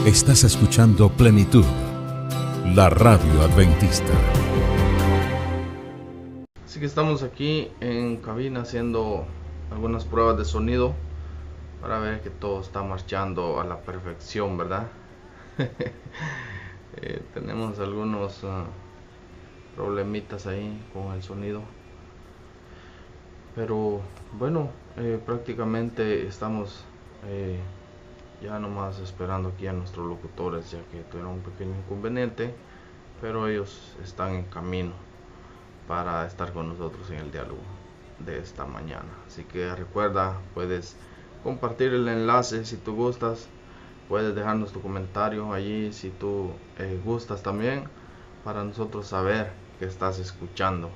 Estás escuchando Plenitud, la radio adventista. Así que estamos aquí en cabina haciendo algunas pruebas de sonido para ver que todo está marchando a la perfección, ¿verdad? Tenemos algunos problemitas ahí con el sonido, pero bueno, prácticamente estamos ya nomás esperando aquí a nuestros locutores, ya que tuvieron un pequeño inconveniente, pero ellos están en camino para estar con nosotros en el diálogo de esta mañana. Así que recuerda, puedes compartir el enlace si tú gustas, puedes dejarnos tu comentario allí si tú gustas también, para nosotros saber que estás escuchando,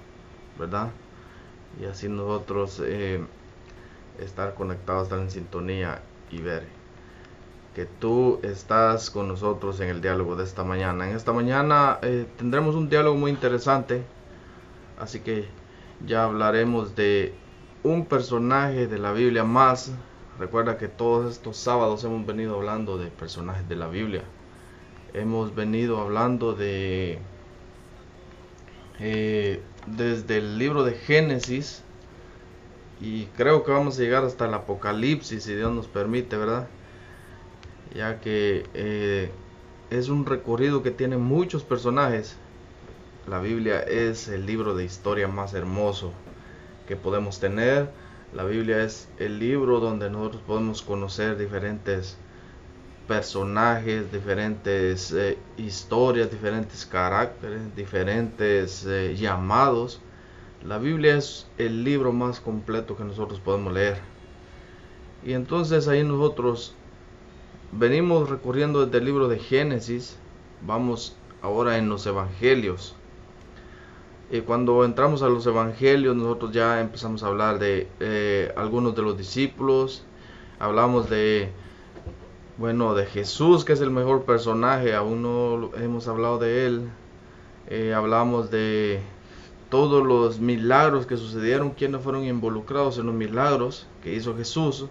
¿verdad? Y así nosotros estar conectados, estar en sintonía y ver que tú estás con nosotros en el diálogo de esta mañana. En esta mañana tendremos un diálogo muy interesante, así que ya hablaremos de un personaje de la Biblia más. Recuerda que todos estos sábados hemos venido hablando de personajes de la Biblia. Hemos venido hablando de desde el libro de Génesis, y creo que vamos a llegar hasta el Apocalipsis, si Dios nos permite, ¿verdad? Ya que es un recorrido que tiene muchos personajes. La Biblia es el libro de historia más hermoso que podemos tener. La Biblia es el libro donde nosotros podemos conocer diferentes personajes, diferentes historias, diferentes caracteres, diferentes llamados. La Biblia es el libro más completo que nosotros podemos leer. Y entonces ahí nosotros venimos recorriendo desde el libro de Génesis. Vamos ahora en los evangelios. Y cuando entramos a los evangelios, nosotros ya empezamos a hablar de algunos de los discípulos. Hablamos de Jesús, que es el mejor personaje, aún no hemos hablado de él. Hablamos de todos los milagros que sucedieron, quienes fueron involucrados en los milagros que hizo Jesús.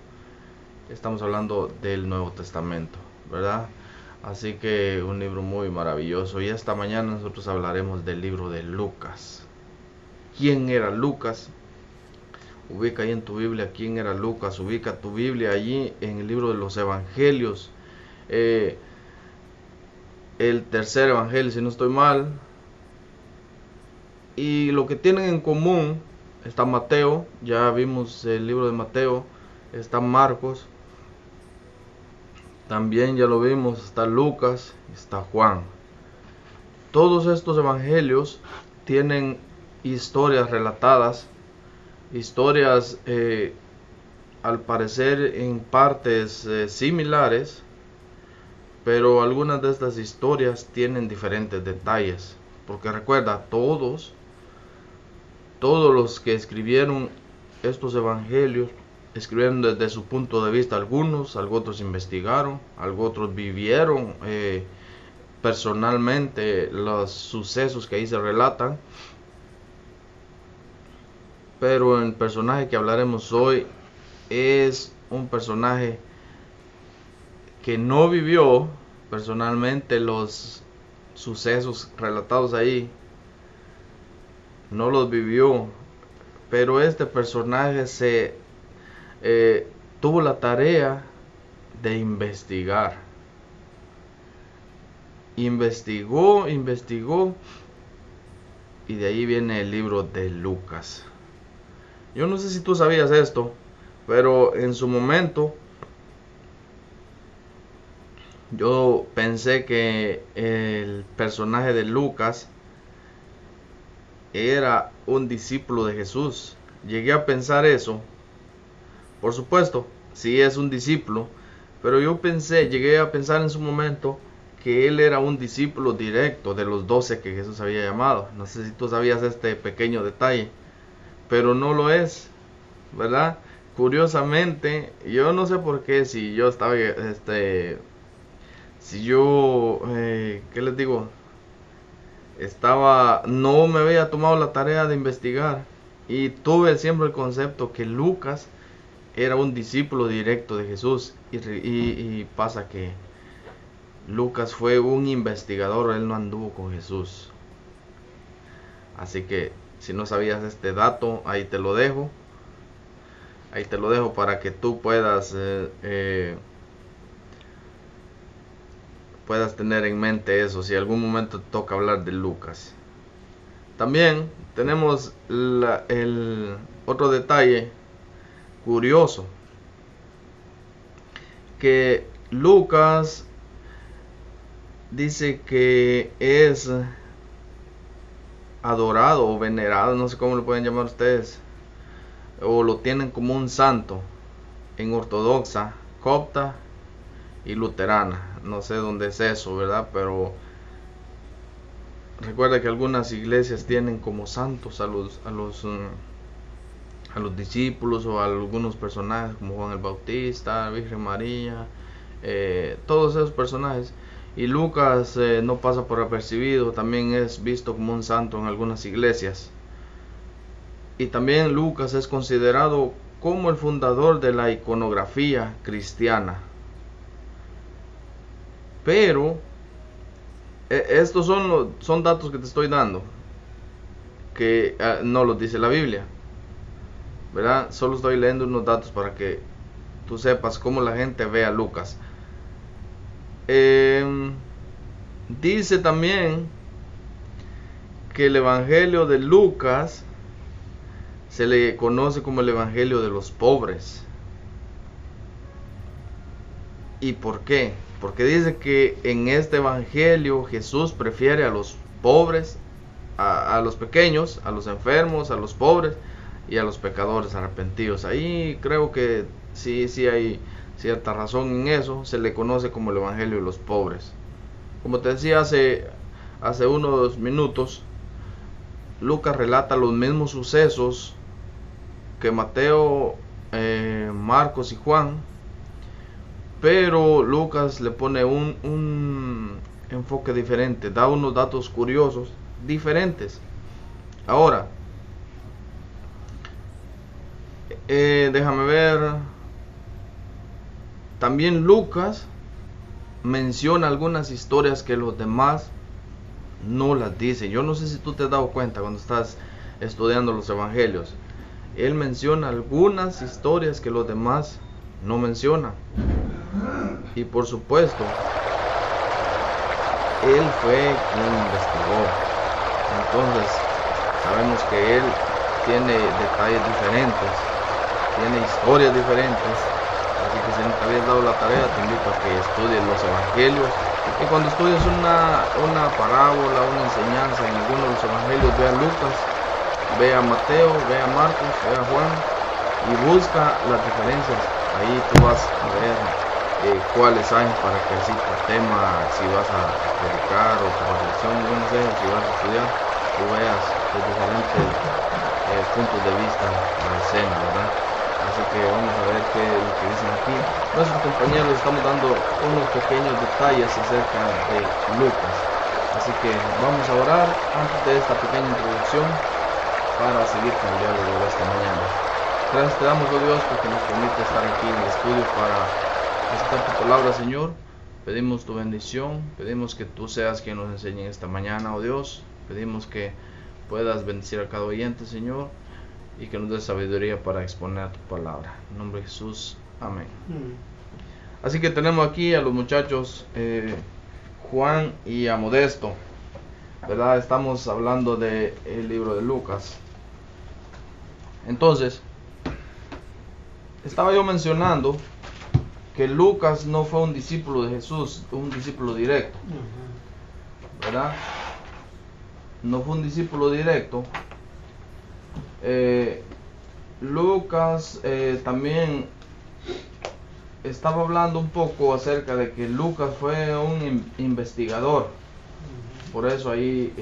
Estamos hablando del Nuevo Testamento, ¿verdad? Así que un libro muy maravilloso. Y esta mañana nosotros hablaremos del libro de Lucas. ¿Quién era Lucas? Ubica ahí en tu Biblia quién era Lucas. Ubica tu Biblia allí en el libro de los Evangelios. El tercer evangelio, si no estoy mal. Y lo que tienen en común está Mateo. Ya vimos el libro de Mateo. Está Marcos. También ya lo vimos, está Lucas, está Juan. Todos estos evangelios tienen historias relatadas, historias al parecer en partes similares, pero algunas de estas historias tienen diferentes detalles. Porque recuerda, todos los que escribieron estos evangelios escribieron desde su punto de vista. Algunos, algo otros investigaron, algo otros vivieron personalmente los sucesos que ahí se relatan. Pero el personaje que hablaremos hoy es un personaje que no vivió personalmente los sucesos relatados ahí, no los vivió, pero este personaje tuvo la tarea de investigar. Investigó, y de ahí viene el libro de Lucas. Yo no sé si tú sabías esto, pero en su momento yo pensé que el personaje de Lucas era un discípulo de Jesús. Llegué a pensar eso. Por supuesto, sí es un discípulo, pero llegué a pensar en su momento que él era un discípulo directo de los 12 que Jesús había llamado. No sé si tú sabías este pequeño detalle, pero no lo es, ¿verdad? Curiosamente, yo no sé por qué, si yo estaba, ¿qué les digo? No me había tomado la tarea de investigar, y tuve siempre el concepto que Lucas era un discípulo directo de Jesús, y pasa que Lucas fue un investigador, él no anduvo con Jesús. Así que si no sabías este dato, ahí te lo dejo. Ahí te lo dejo para que tú puedas tener en mente eso, si algún momento te toca hablar de Lucas. También tenemos el otro detalle curioso, que Lucas dice que es adorado o venerado, no sé cómo lo pueden llamar ustedes, o lo tienen como un santo en ortodoxa, copta y luterana. No sé dónde es eso, ¿verdad? Pero recuerda que algunas iglesias tienen como santos a los discípulos o a algunos personajes como Juan el Bautista, Virgen María, todos esos personajes. Y Lucas no pasa por apercibido, también es visto como un santo en algunas iglesias. Y también Lucas es considerado como el fundador de la iconografía cristiana. Pero estos son datos que te estoy dando, que no los dice la Biblia, ¿verdad? Solo estoy leyendo unos datos para que tú sepas cómo la gente ve a Lucas. Dice también que el Evangelio de Lucas se le conoce como el Evangelio de los pobres. ¿Y por qué? Porque dice que en este Evangelio Jesús prefiere a los pobres, a los pequeños, a los enfermos, a los pobres y a los pecadores arrepentidos. Ahí creo que sí hay cierta razón en eso. Se le conoce como el Evangelio de los pobres. Como te decía hace unos minutos, Lucas relata los mismos sucesos que Mateo, Marcos y Juan, pero Lucas le pone un enfoque diferente, da unos datos curiosos diferentes. Ahora, déjame ver, también Lucas menciona algunas historias que los demás no las dicen. Yo no sé si tú te has dado cuenta cuando estás estudiando los evangelios. Él menciona algunas historias que los demás no mencionan. Y por supuesto, él fue quien investigó. Entonces, sabemos que él tiene detalles diferentes, tiene historias diferentes. Así que si no te habías dado la tarea, te invito a que estudies los evangelios. Y cuando estudies una parábola, una enseñanza en alguno de los evangelios, ve a Lucas, ve a Mateo, ve a Marcos, ve a Juan y busca las diferencias. Ahí tú vas a ver cuáles hay para que así tu tema, si vas a predicar o tu reflexión, yo no sé, si vas a estudiar, tú veas los diferentes puntos de vista de la escena, ¿verdad? Así que vamos a ver qué es lo que dicen aquí. Nuestros compañeros estamos dando unos pequeños detalles acerca de Lucas. Así que vamos a orar antes de esta pequeña introducción para seguir con el diálogo de esta mañana. Gracias te damos, oh Dios, porque nos permite estar aquí en el estudio para recitar tu palabra, Señor. Pedimos tu bendición, pedimos que tú seas quien nos enseñe esta mañana, oh Dios. Pedimos que puedas bendecir a cada oyente, Señor, y que nos des sabiduría para exponer tu palabra. En nombre de Jesús, amén. Así que tenemos aquí a los muchachos Juan y a Modesto, ¿verdad? Estamos hablando del libro de Lucas. Entonces, estaba yo mencionando que Lucas no fue un discípulo de Jesús, un discípulo directo, ¿verdad? No fue un discípulo directo. Lucas también estaba hablando un poco acerca de que Lucas fue un investigador. Por eso ahí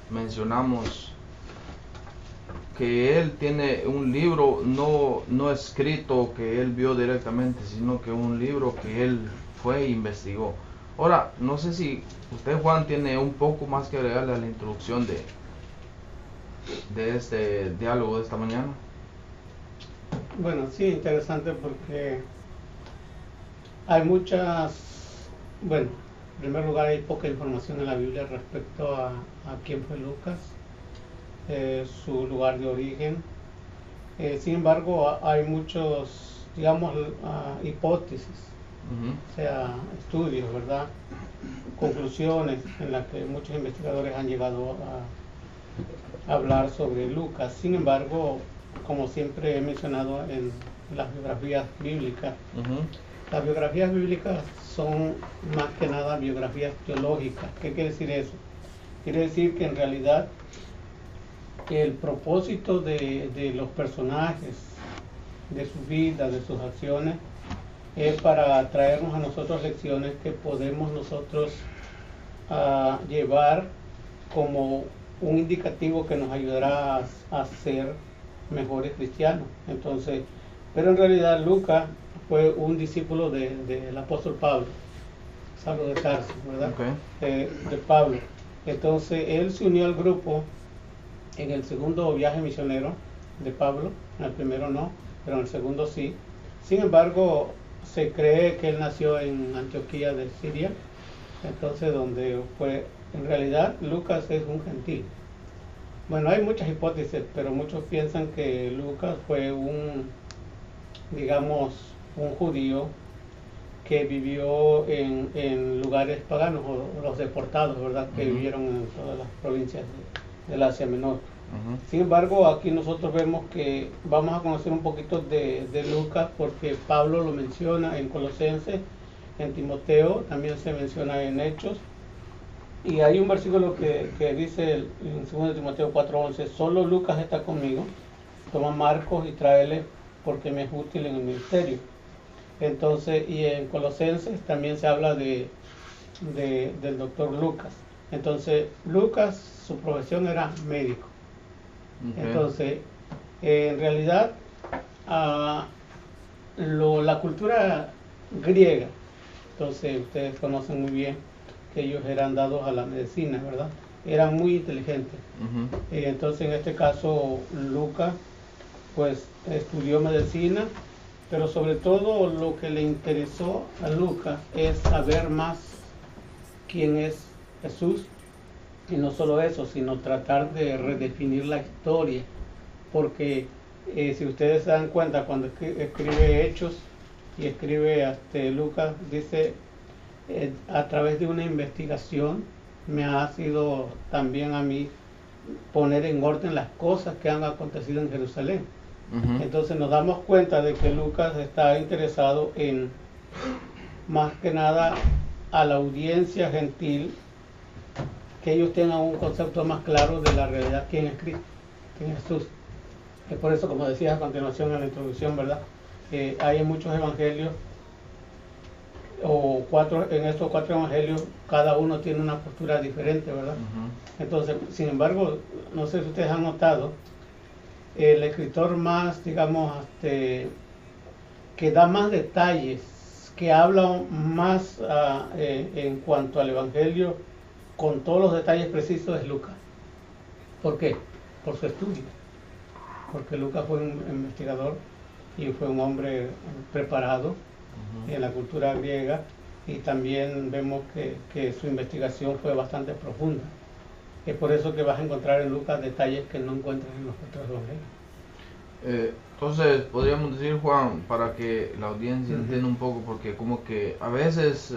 mencionamos que él tiene un libro no escrito que él vio directamente, sino que un libro que él fue e investigó. Ahora, no sé si usted, Juan, tiene un poco más que agregarle a la introducción de este diálogo de esta mañana. Bueno, sí, interesante porque hay muchas, bueno, En primer lugar, hay poca información en la Biblia respecto a quién fue Lucas, su lugar de origen. Sin embargo, hay muchos, digamos, hipótesis, o sea, estudios, ¿verdad? Conclusiones en las que muchos investigadores han llegado a hablar sobre Lucas. Sin embargo, como siempre he mencionado en las biografías bíblicas, las biografías bíblicas son más que nada biografías teológicas. ¿Qué quiere decir eso? Quiere decir que en realidad el propósito de los personajes, de sus vidas, de sus acciones, es para traernos a nosotros lecciones que podemos nosotros llevar como un indicativo que nos ayudará a ser mejores cristianos. Entonces, pero en realidad Lucas fue un discípulo del apóstol Pablo, Saulo de Tarso, ¿verdad? Okay. De Pablo. Entonces, él se unió al grupo en el segundo viaje misionero de Pablo. En el primero no, pero en el segundo sí. Sin embargo, se cree que él nació en Antioquía de Siria, entonces donde fue, en realidad Lucas es un gentil. Bueno, hay muchas hipótesis, pero muchos piensan que Lucas fue digamos, un judío que vivió en lugares paganos, o los deportados, ¿verdad? Que vivieron en todas las provincias del Asia Menor. Sin embargo, aquí nosotros vemos que vamos a conocer un poquito de Lucas, porque Pablo lo menciona en Colosenses, en Timoteo, también se menciona en Hechos. Y hay un versículo que dice en 2 Timoteo 4:11, solo Lucas está conmigo, toma Marcos y tráele porque me es útil en el ministerio. Entonces, y en Colosenses también se habla del doctor Lucas. Entonces, Lucas, su profesión era médico. Okay. Entonces, en realidad, la cultura griega, entonces ustedes conocen muy bien que ellos eran dados a la medicina, ¿verdad? Eran muy inteligentes. Entonces, en este caso, Lucas, pues, estudió medicina, pero sobre todo lo que le interesó a Lucas es saber más quién es Jesús, y no solo eso, sino tratar de redefinir la historia, porque si ustedes se dan cuenta, cuando escribe Hechos y escribe Lucas, dice, a través de una investigación me ha sido también a mí poner en orden las cosas que han acontecido en Jerusalén. Entonces nos damos cuenta de que Lucas está interesado en, más que nada, a la audiencia gentil, que ellos tengan un concepto más claro de la realidad, quién es Cristo, quién es Jesús. Es por eso, como decías a continuación en la introducción, ¿verdad? Hay en muchos evangelios, en estos 4 evangelios, cada uno tiene una postura diferente, ¿verdad? Entonces, sin embargo, no sé si ustedes han notado, el escritor más, digamos, que da más detalles, que habla más en cuanto al evangelio, con todos los detalles precisos, es Lucas. ¿Por qué? Por su estudio. Porque Lucas fue un investigador y fue un hombre preparado en la cultura griega, y también vemos que su investigación fue bastante profunda. Es por eso que vas a encontrar en Lucas detalles que no encuentras en los otros evangelios. Entonces, podríamos decir, Juan, para que la audiencia entienda un poco, porque como que a veces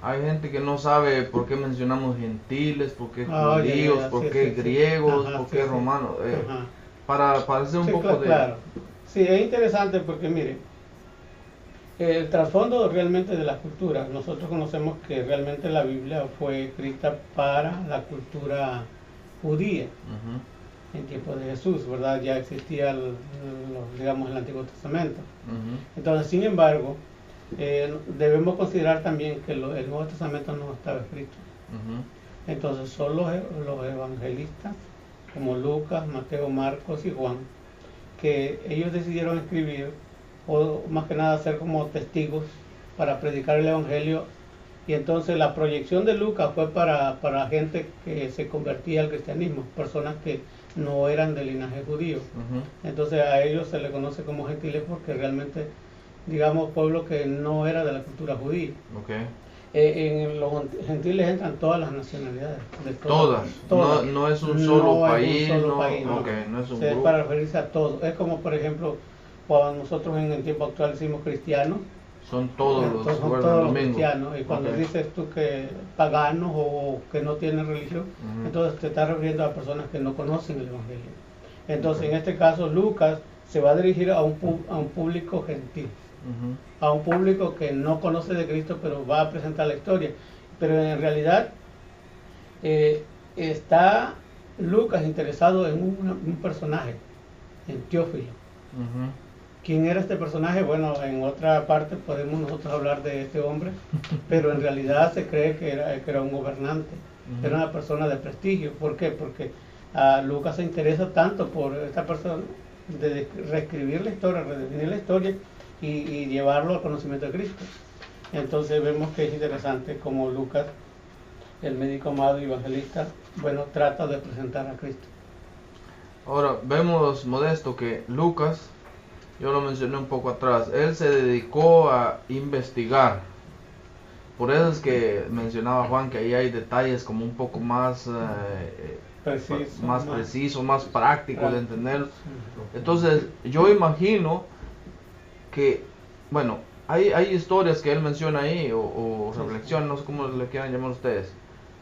hay gente que no sabe por qué mencionamos gentiles, por qué judíos, por qué griegos, por qué romanos, para hacer un poco de... Claro. Sí, es interesante porque, mire, el trasfondo realmente de la cultura, nosotros conocemos que realmente la Biblia fue escrita para la cultura judía. En tiempo de Jesús, ¿verdad? Ya existía, digamos, el Antiguo Testamento. Entonces, sin embargo, debemos considerar también que el Nuevo Testamento no estaba escrito. Entonces, solo los evangelistas, como Lucas, Mateo, Marcos y Juan, que ellos decidieron escribir, o más que nada ser como testigos para predicar el evangelio. Y entonces la proyección de Lucas fue para gente que se convertía al cristianismo, personas que no eran de linaje judío. Entonces a ellos se les conoce como gentiles porque realmente, digamos, pueblo que no era de la cultura judía. En los gentiles entran todas las nacionalidades. De Todas. todas. No es un solo No es país. un solo No, país, no. ok, no es un Es grupo. para referirse a todo. Es como, por ejemplo, cuando nosotros en el tiempo actual decimos cristianos, Son todos los entonces son guardan todos el los domingo. cristianos. Y cuando Ok. dices tú que paganos o que no tienen religión, Ujú. entonces te estás refiriendo a personas que no conocen el Evangelio. Entonces, Ok. en este caso, Lucas se va a dirigir a un público gentil, Ujú. a un público que no conoce de Cristo, pero va a presentar la historia. Pero en realidad está Lucas interesado en un personaje, en Teófilo. Ujú. ¿Quién era este personaje? Bueno, en otra parte podemos nosotros hablar de este hombre, pero en realidad se cree que era un gobernante, Ujú. era una persona de prestigio. ¿Por qué? Porque Lucas se interesa tanto por esta persona de reescribir la historia, redefinir la historia y llevarlo al conocimiento de Cristo. Entonces vemos que es interesante como Lucas, el médico amado y evangelista, bueno, trata de presentar a Cristo. Ahora, vemos, Modesto, que Lucas, yo lo mencioné un poco atrás, él se dedicó a investigar. Por eso es que mencionaba Juan que ahí hay detalles como un poco más precisos, más prácticos de entender. Entonces, yo imagino que, bueno, hay historias que él menciona ahí, o reflexiones, no sé cómo le quieran llamar ustedes,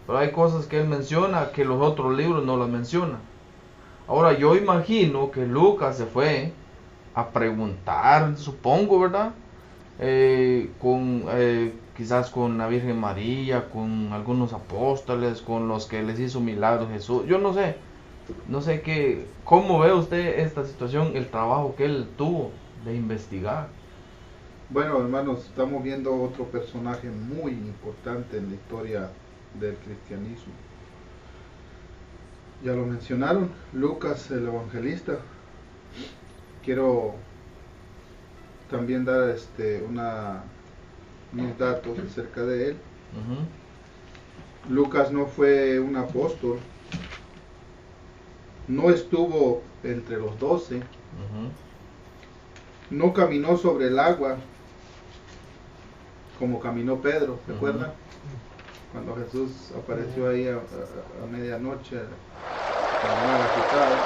pero hay cosas que él menciona que los otros libros no las mencionan. Ahora, yo imagino que Lucas se fue a preguntar, supongo, ¿verdad? Quizás con la Virgen María, con algunos apóstoles, con los que les hizo milagros Jesús. Yo no sé qué, cómo ve usted esta situación, el trabajo que él tuvo de investigar. Bueno, hermanos, estamos viendo otro personaje muy importante en la historia del cristianismo. Ya lo mencionaron, Lucas el evangelista. Quiero también dar unos datos acerca de él. Uh-huh. Lucas no fue un apóstol, no estuvo entre los 12, Uh-huh. no caminó sobre el agua como caminó Pedro, ¿se Uh-huh. acuerdan? Cuando Jesús apareció ahí a medianoche, con la mar agitada,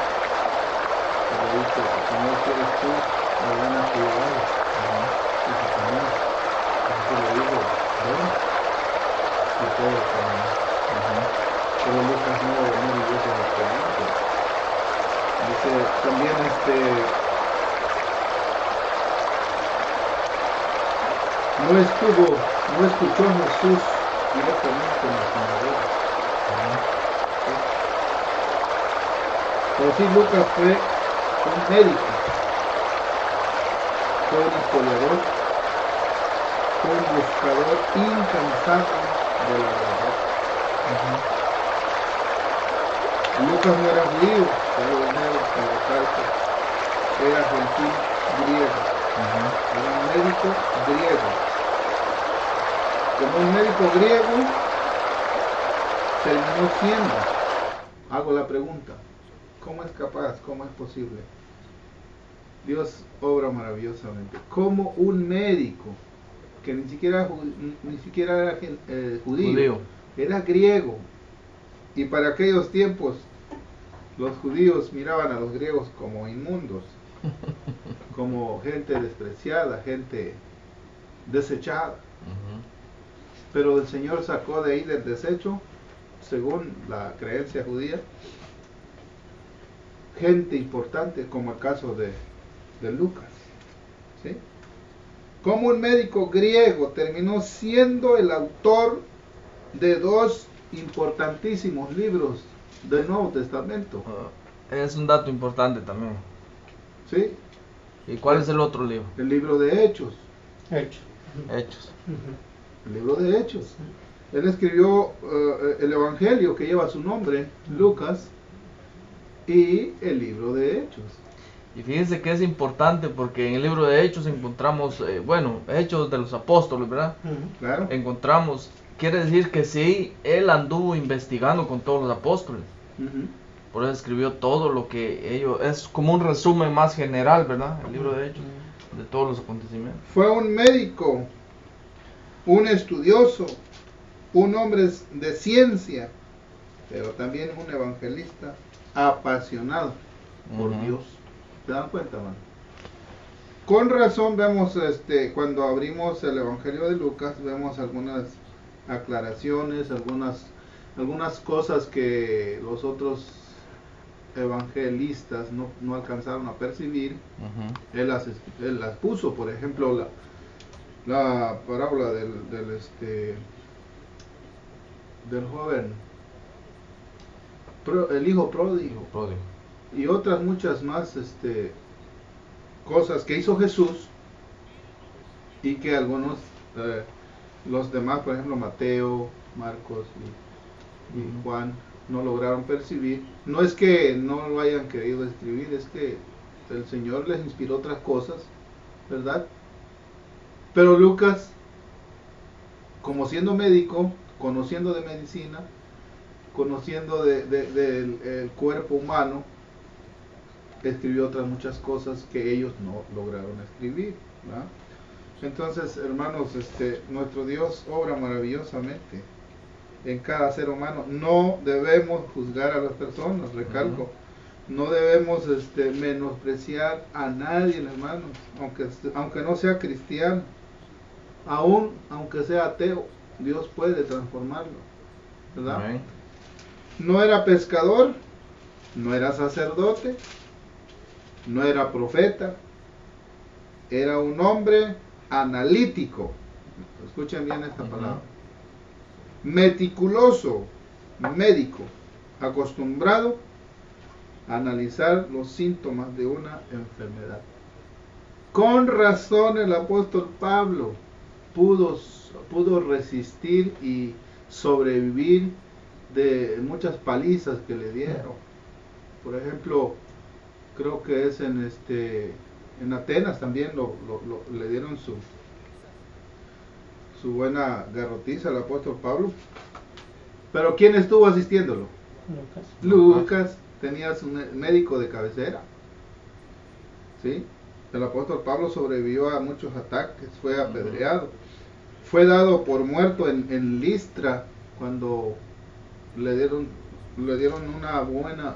y le dice, Señor, si eres tú, ordena que yo vaya. Y dice, Señor, Jesús le dijo, ven, y todo caminó. Pero Lucas no vivió esa experiencia. Dice, también no escuchó a Jesús directamente en la sinagoga. Pero sí, Lucas fue un médico, fue un historiador, fue un buscador incansable de la verdad. Lucas no era judío, pero era gentil griego, era un médico griego. Como un médico griego terminó siendo, hago la pregunta, ¿cómo es capaz? ¿Cómo es posible? Dios obra maravillosamente. Como un médico que ni siquiera era judío, era griego, y para aquellos tiempos los judíos miraban a los griegos como inmundos, como gente despreciada, gente desechada. Pero el Señor sacó de ahí del desecho, según la creencia judía, gente importante, como el caso de Lucas. ¿Sí? Como un médico griego terminó siendo el autor de 2 importantísimos libros del Nuevo Testamento. Es un dato importante también. ¿Sí? ¿Y cuál es el otro libro? El libro de Hechos. Hechos. El libro de Hechos. Él escribió el Evangelio que lleva su nombre, Lucas, y el libro de Hechos. Y fíjense que es importante porque en el libro de Hechos encontramos, Hechos de los Apóstoles, ¿verdad? Claro. Encontramos, quiere decir que sí, él anduvo investigando con todos los apóstoles. Por eso escribió todo lo que ellos, es como un resumen más general, ¿verdad? El libro de Hechos, de todos los acontecimientos. Fue un médico, un estudioso, un hombre de ciencia, pero también un evangelista apasionado por Dios. ¿Se dan cuenta, mano? Con razón vemos, cuando abrimos el Evangelio de Lucas, vemos algunas aclaraciones, algunas cosas que los otros evangelistas no alcanzaron a percibir. Él las puso. Por ejemplo, la parábola del joven, el hijo pródigo, y otras muchas más cosas que hizo Jesús, y que algunos, los demás, por ejemplo Mateo, Marcos y Juan, no lograron percibir. No es que no lo hayan querido escribir, es que el Señor les inspiró otras cosas, ¿verdad? Pero Lucas, como siendo médico, conociendo de medicina, conociendo del cuerpo humano, escribió otras muchas cosas que ellos no lograron escribir, ¿verdad? Entonces, hermanos, nuestro Dios obra maravillosamente en cada ser humano. No debemos juzgar a las personas, recalco. No debemos menospreciar a nadie, hermanos, aunque no sea cristiano. Aún aunque sea ateo, Dios puede transformarlo, ¿verdad? Amén. No era pescador, no era sacerdote, no era profeta, era un hombre analítico. Escuchen bien esta palabra. Meticuloso, médico, acostumbrado a analizar los síntomas de una enfermedad. Con razón el apóstol Pablo pudo resistir y sobrevivir de muchas palizas que le dieron. Por ejemplo, creo que es en Atenas también le dieron su buena garrotiza al apóstol Pablo. Pero ¿quién estuvo asistiéndolo? Lucas tenía su médico de cabecera, ¿sí? El apóstol Pablo sobrevivió a muchos ataques, fue apedreado, fue dado por muerto en Listra cuando le dieron una buena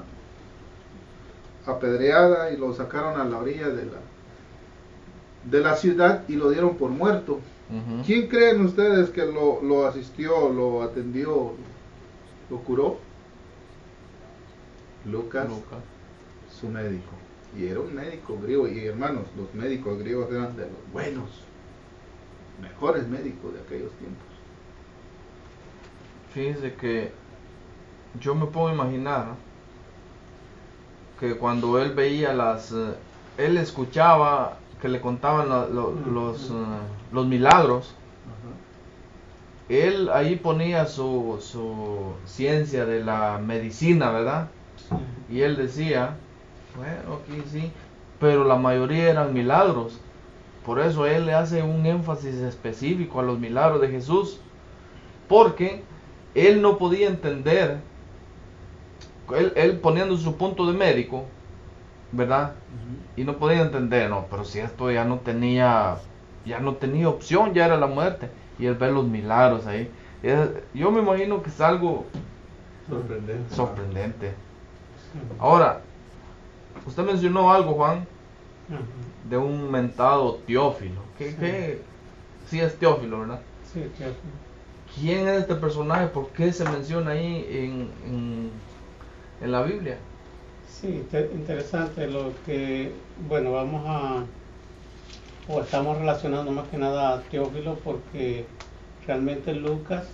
apedreada y lo sacaron a la orilla de la ciudad y lo dieron por muerto. ¿Quién creen ustedes que lo asistió, lo atendió, lo curó? Lucas, su médico. Y era un médico griego. Y hermanos, los médicos griegos eran de los buenos, mejores médicos de aquellos tiempos. Fíjense que yo me puedo imaginar que cuando él veía él escuchaba que le contaban los milagros, él ahí ponía su ciencia de la medicina, ¿verdad? Y él decía, bueno, aquí sí, pero la mayoría eran milagros. Por eso él le hace un énfasis específico a los milagros de Jesús, porque él no podía entender, él poniendo su punto de médico, ¿verdad? Y no podía entender, no, pero si esto ya no tenía opción, ya era la muerte. Y él ve los milagros ahí. Yo me imagino que es algo sorprendente. Ahora, usted mencionó algo, Juan, de un mentado Teófilo. Sí es Teófilo, ¿verdad? Sí, Teófilo. ¿Quién es este personaje? ¿Por qué se menciona ahí en la Biblia? Sí, interesante lo que, bueno, estamos relacionando más que nada a Teófilo porque realmente Lucas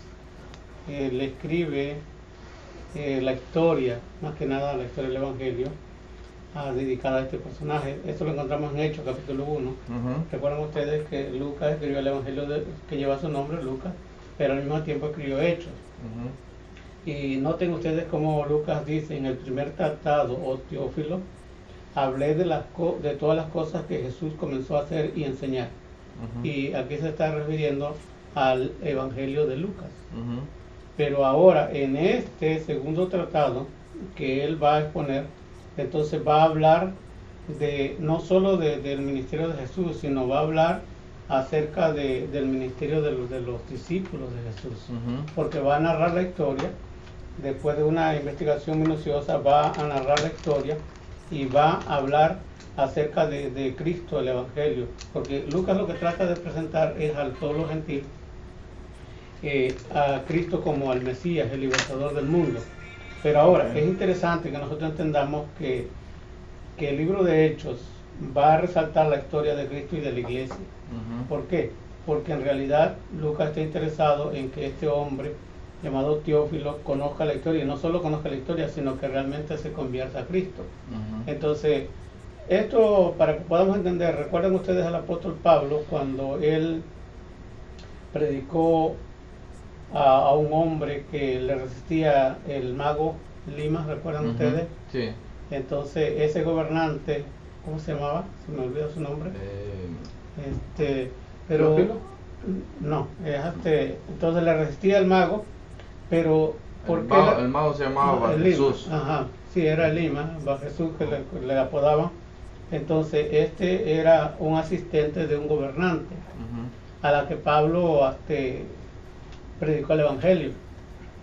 le escribe la historia, más que nada la historia del Evangelio, dedicada a este personaje. Esto lo encontramos en Hechos, capítulo 1. Recuerdan ustedes que Lucas escribió el Evangelio que lleva su nombre, Lucas, pero al mismo tiempo escribió Hechos. Y noten ustedes cómo Lucas dice en el primer tratado, o Teófilo, hablé de todas las cosas que Jesús comenzó a hacer y enseñar. Y aquí se está refiriendo al Evangelio de Lucas. Pero ahora, en este segundo tratado que él va a exponer, entonces va a hablar no solo del ministerio de Jesús, sino va a hablar acerca del ministerio de los discípulos de Jesús, porque va a narrar la historia, después de una investigación minuciosa, va a narrar la historia y va a hablar acerca de Cristo, el Evangelio, porque Lucas lo que trata de presentar es al pueblo gentil, a Cristo como al Mesías, el libertador del mundo. Pero ahora, es interesante que nosotros entendamos que el libro de Hechos va a resaltar la historia de Cristo y de la iglesia. ¿Por qué? Porque en realidad Lucas está interesado en que este hombre llamado Teófilo conozca la historia, y no solo conozca la historia, sino que realmente se convierta a Cristo. Entonces, esto para que podamos entender, recuerden ustedes al apóstol Pablo cuando él predicó a un hombre que le resistía, el mago Limas, ¿recuerdan ustedes? Sí. Entonces ese gobernante, ¿cómo se llamaba? Se me olvidó su nombre. Pero no, entonces le resistía al mago, pero porque el mago se llamaba Jesús. Sí, era Lima, Jesús, que le apodaban. Entonces este era un asistente de un gobernante a la que Pablo predicó el Evangelio.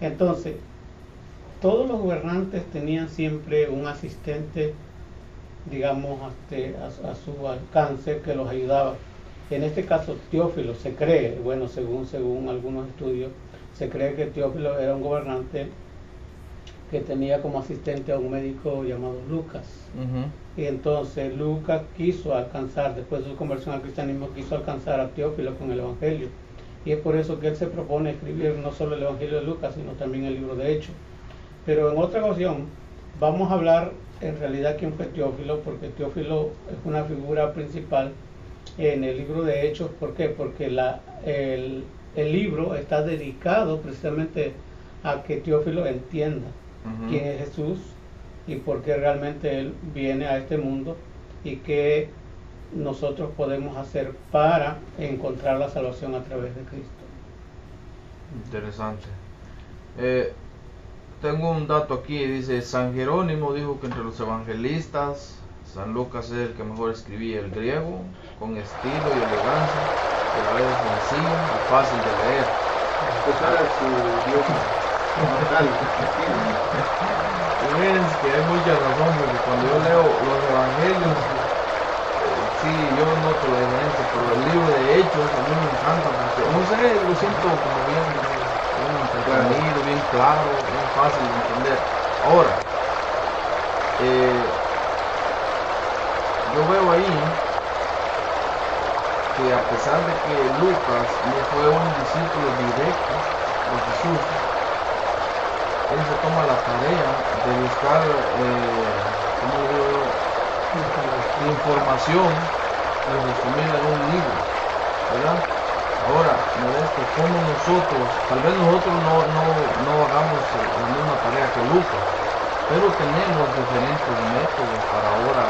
Entonces todos los gobernantes tenían siempre un asistente, digamos, a su alcance, que los ayudaba. En este caso Teófilo se cree, bueno, según algunos estudios, se cree que Teófilo era un gobernante que tenía como asistente a un médico llamado Lucas. Y entonces Lucas quiso alcanzar, después de su conversión al cristianismo, quiso alcanzar a Teófilo con el Evangelio. Y es por eso que él se propone escribir no solo el Evangelio de Lucas, sino también el libro de Hechos. Pero en otra ocasión vamos a hablar en realidad quién fue Teófilo, porque Teófilo es una figura principal en el libro de Hechos. ¿Por qué? Porque el libro está dedicado precisamente a que Teófilo entienda quién es Jesús y por qué realmente Él viene a este mundo y qué nosotros podemos hacer para encontrar la salvación a través de Cristo. Interesante. Tengo un dato aquí, dice: San Jerónimo dijo que entre los evangelistas San Lucas es el que mejor escribía el griego, con estilo y elegancia, que a la vez sencillo y fácil de leer. Pues era su idioma natal. Y miren que hay mucha razón, porque cuando yo leo los evangelios, sí, yo noto la diferencia, pero el libro de Hechos a mí me encanta, porque no sé, lo siento como bien entretenido, bien claro, bien fácil de entender. Ahora, yo veo ahí que a pesar de que Lucas no fue un discípulo directo de Jesús, él se toma la tarea de buscar, información y resumirla en un libro, ¿verdad? Ahora, Modesto, como nosotros, tal vez nosotros no hagamos la misma tarea que Lucas, pero tenemos diferentes métodos para ahora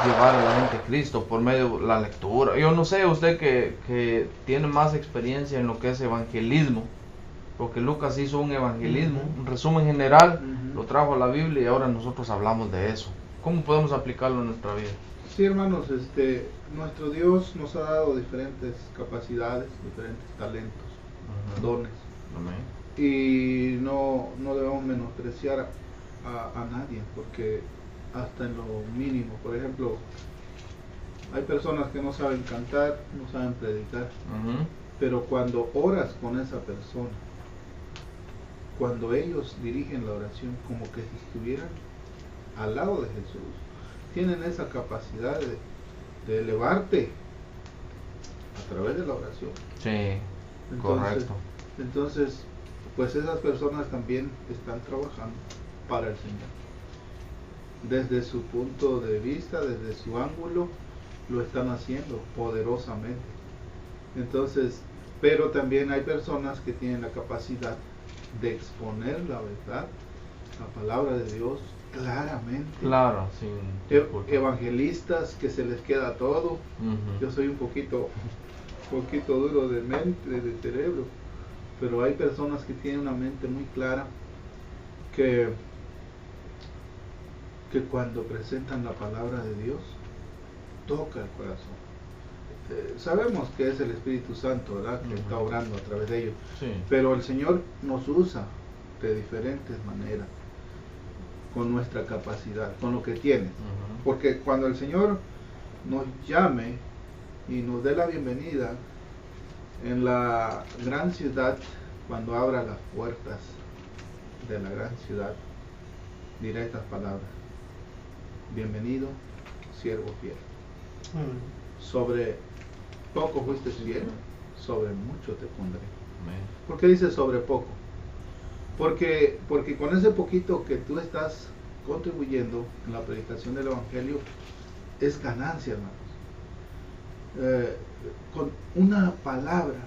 llevar a la gente a Cristo por medio de la lectura. Yo no sé, usted que tiene más experiencia en lo que es evangelismo, porque Lucas hizo un evangelismo, un resumen general, lo trajo a la Biblia y ahora nosotros hablamos de eso. ¿Cómo podemos aplicarlo en nuestra vida? Sí, hermanos, nuestro Dios nos ha dado diferentes capacidades, diferentes talentos, dones. Amén. Y no debemos menospreciar a nadie, porque hasta en lo mínimo, por ejemplo, hay personas que no saben cantar, no saben predicar, pero cuando oras con esa persona, cuando ellos dirigen la oración como que si estuvieran al lado de Jesús, tienen esa capacidad de elevarte a través de la oración. Sí, correcto. Entonces, pues esas personas también están trabajando para el Señor. Desde su punto de vista, desde su ángulo, lo están haciendo poderosamente. Entonces, pero también hay personas que tienen la capacidad de exponer la verdad, la palabra de Dios claramente. Claro, sí. Evangelistas que se les queda todo. Yo soy un poquito duro de mente, de cerebro, pero hay personas que tienen una mente muy clara, que cuando presentan la palabra de Dios toca el corazón. sabemos que es el Espíritu Santo, ¿verdad? Que está obrando a través de ellos. Sí. Pero el Señor nos usa de diferentes maneras, con nuestra capacidad, con lo que tiene. Porque cuando el Señor nos llame y nos dé la bienvenida en la gran ciudad, cuando abra las puertas de la gran ciudad, dirá estas palabras: bienvenido, siervo fiel. Sobre poco fuiste fiel, sobre mucho te pondré. ¿Por qué dice sobre poco? Porque con ese poquito que tú estás contribuyendo en la predicación del Evangelio, es ganancia, hermanos. Con una palabra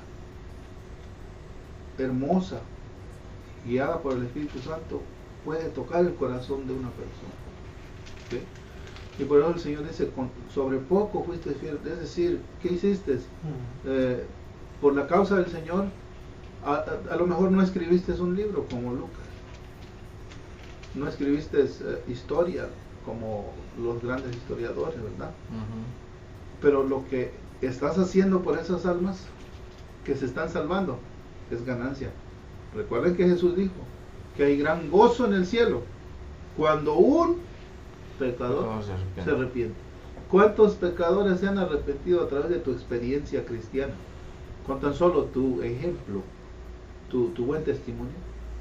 hermosa, guiada por el Espíritu Santo, puede tocar el corazón de una persona. ¿Sí? Y por eso el Señor dice, sobre poco fuiste fiel. Es decir, ¿qué hiciste? Por la causa del Señor, a lo mejor no escribiste un libro como Lucas, no escribiste historia como los grandes historiadores, ¿verdad? Pero lo que estás haciendo por esas almas que se están salvando es ganancia. Recuerden que Jesús dijo que hay gran gozo en el cielo cuando un pecador se arrepiente. ¿Cuántos pecadores se han arrepentido a través de tu experiencia cristiana? Con tan solo tu ejemplo, tu buen testimonio.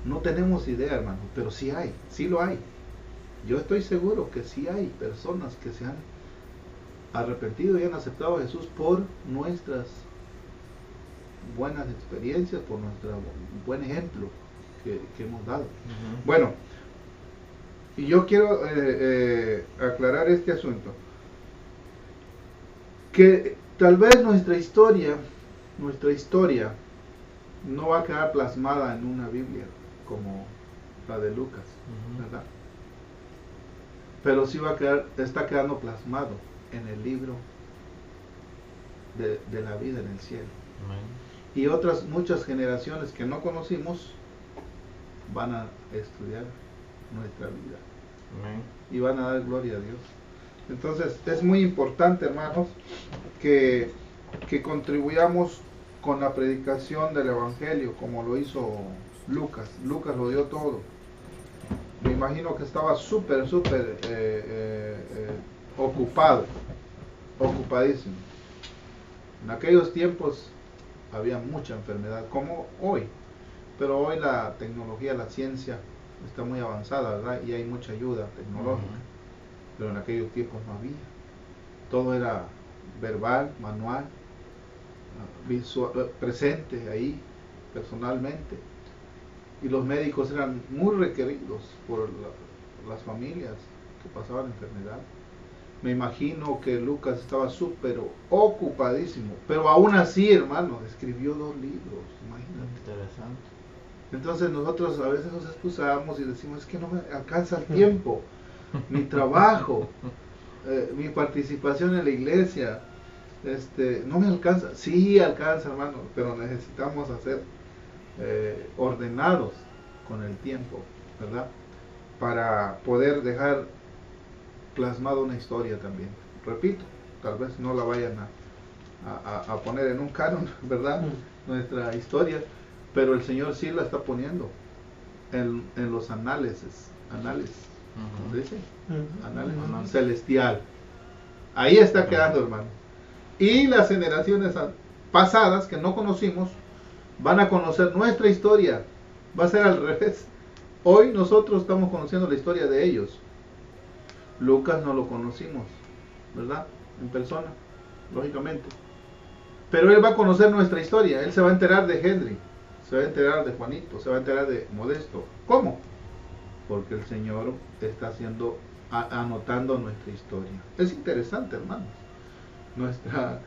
No tenemos idea, hermano, pero sí hay, sí lo hay. Yo estoy seguro que sí hay personas que se han arrepentido y han aceptado a Jesús por nuestras buenas experiencias, por nuestro buen ejemplo que hemos dado. Bueno, y yo quiero aclarar este asunto, que tal vez nuestra historia no va a quedar plasmada en una Biblia como la de Lucas, ¿verdad? Pero sí está quedando plasmado en el libro de la vida en el cielo. Y otras muchas generaciones que no conocimos van a estudiar nuestra vida y van a dar gloria a Dios. Entonces es muy importante, hermanos, que contribuyamos con la predicación del Evangelio como lo hizo Lucas. Lucas lo dio todo. Me imagino que estaba súper ocupadísimo. En aquellos tiempos había mucha enfermedad, como hoy, pero hoy la tecnología, la ciencia está muy avanzada, ¿verdad? Y hay mucha ayuda tecnológica, pero en aquellos tiempos no había. Todo era verbal, manual, visual, presente ahí, personalmente. Y los médicos eran muy requeridos por las familias que pasaban enfermedad. Me imagino que Lucas estaba súper ocupadísimo, pero aún así, hermano, escribió 2 libros, imagínate. Interesante. Entonces nosotros a veces nos excusamos y decimos, es que no me alcanza el tiempo, mi trabajo, mi participación en la iglesia, no me alcanza. Sí alcanza, hermano, pero necesitamos ser ordenados con el tiempo, ¿verdad? Para poder dejar plasmada una historia también. Repito, tal vez no la vayan a poner en un canon, ¿verdad? Nuestra historia, pero el Señor sí la está poniendo en los análisis, ¿cómo se dice? Análisis celestial. Ahí está quedando, hermano. Y las generaciones pasadas que no conocimos van a conocer nuestra historia. Va a ser al revés. Hoy nosotros estamos conociendo la historia de ellos. Lucas no lo conocimos, ¿verdad? En persona, lógicamente. Pero él va a conocer nuestra historia. Él se va a enterar de Henry, se va a enterar de Juanito, se va a enterar de Modesto. ¿Cómo? Porque el Señor está anotando nuestra historia. Es interesante, hermanos, nuestra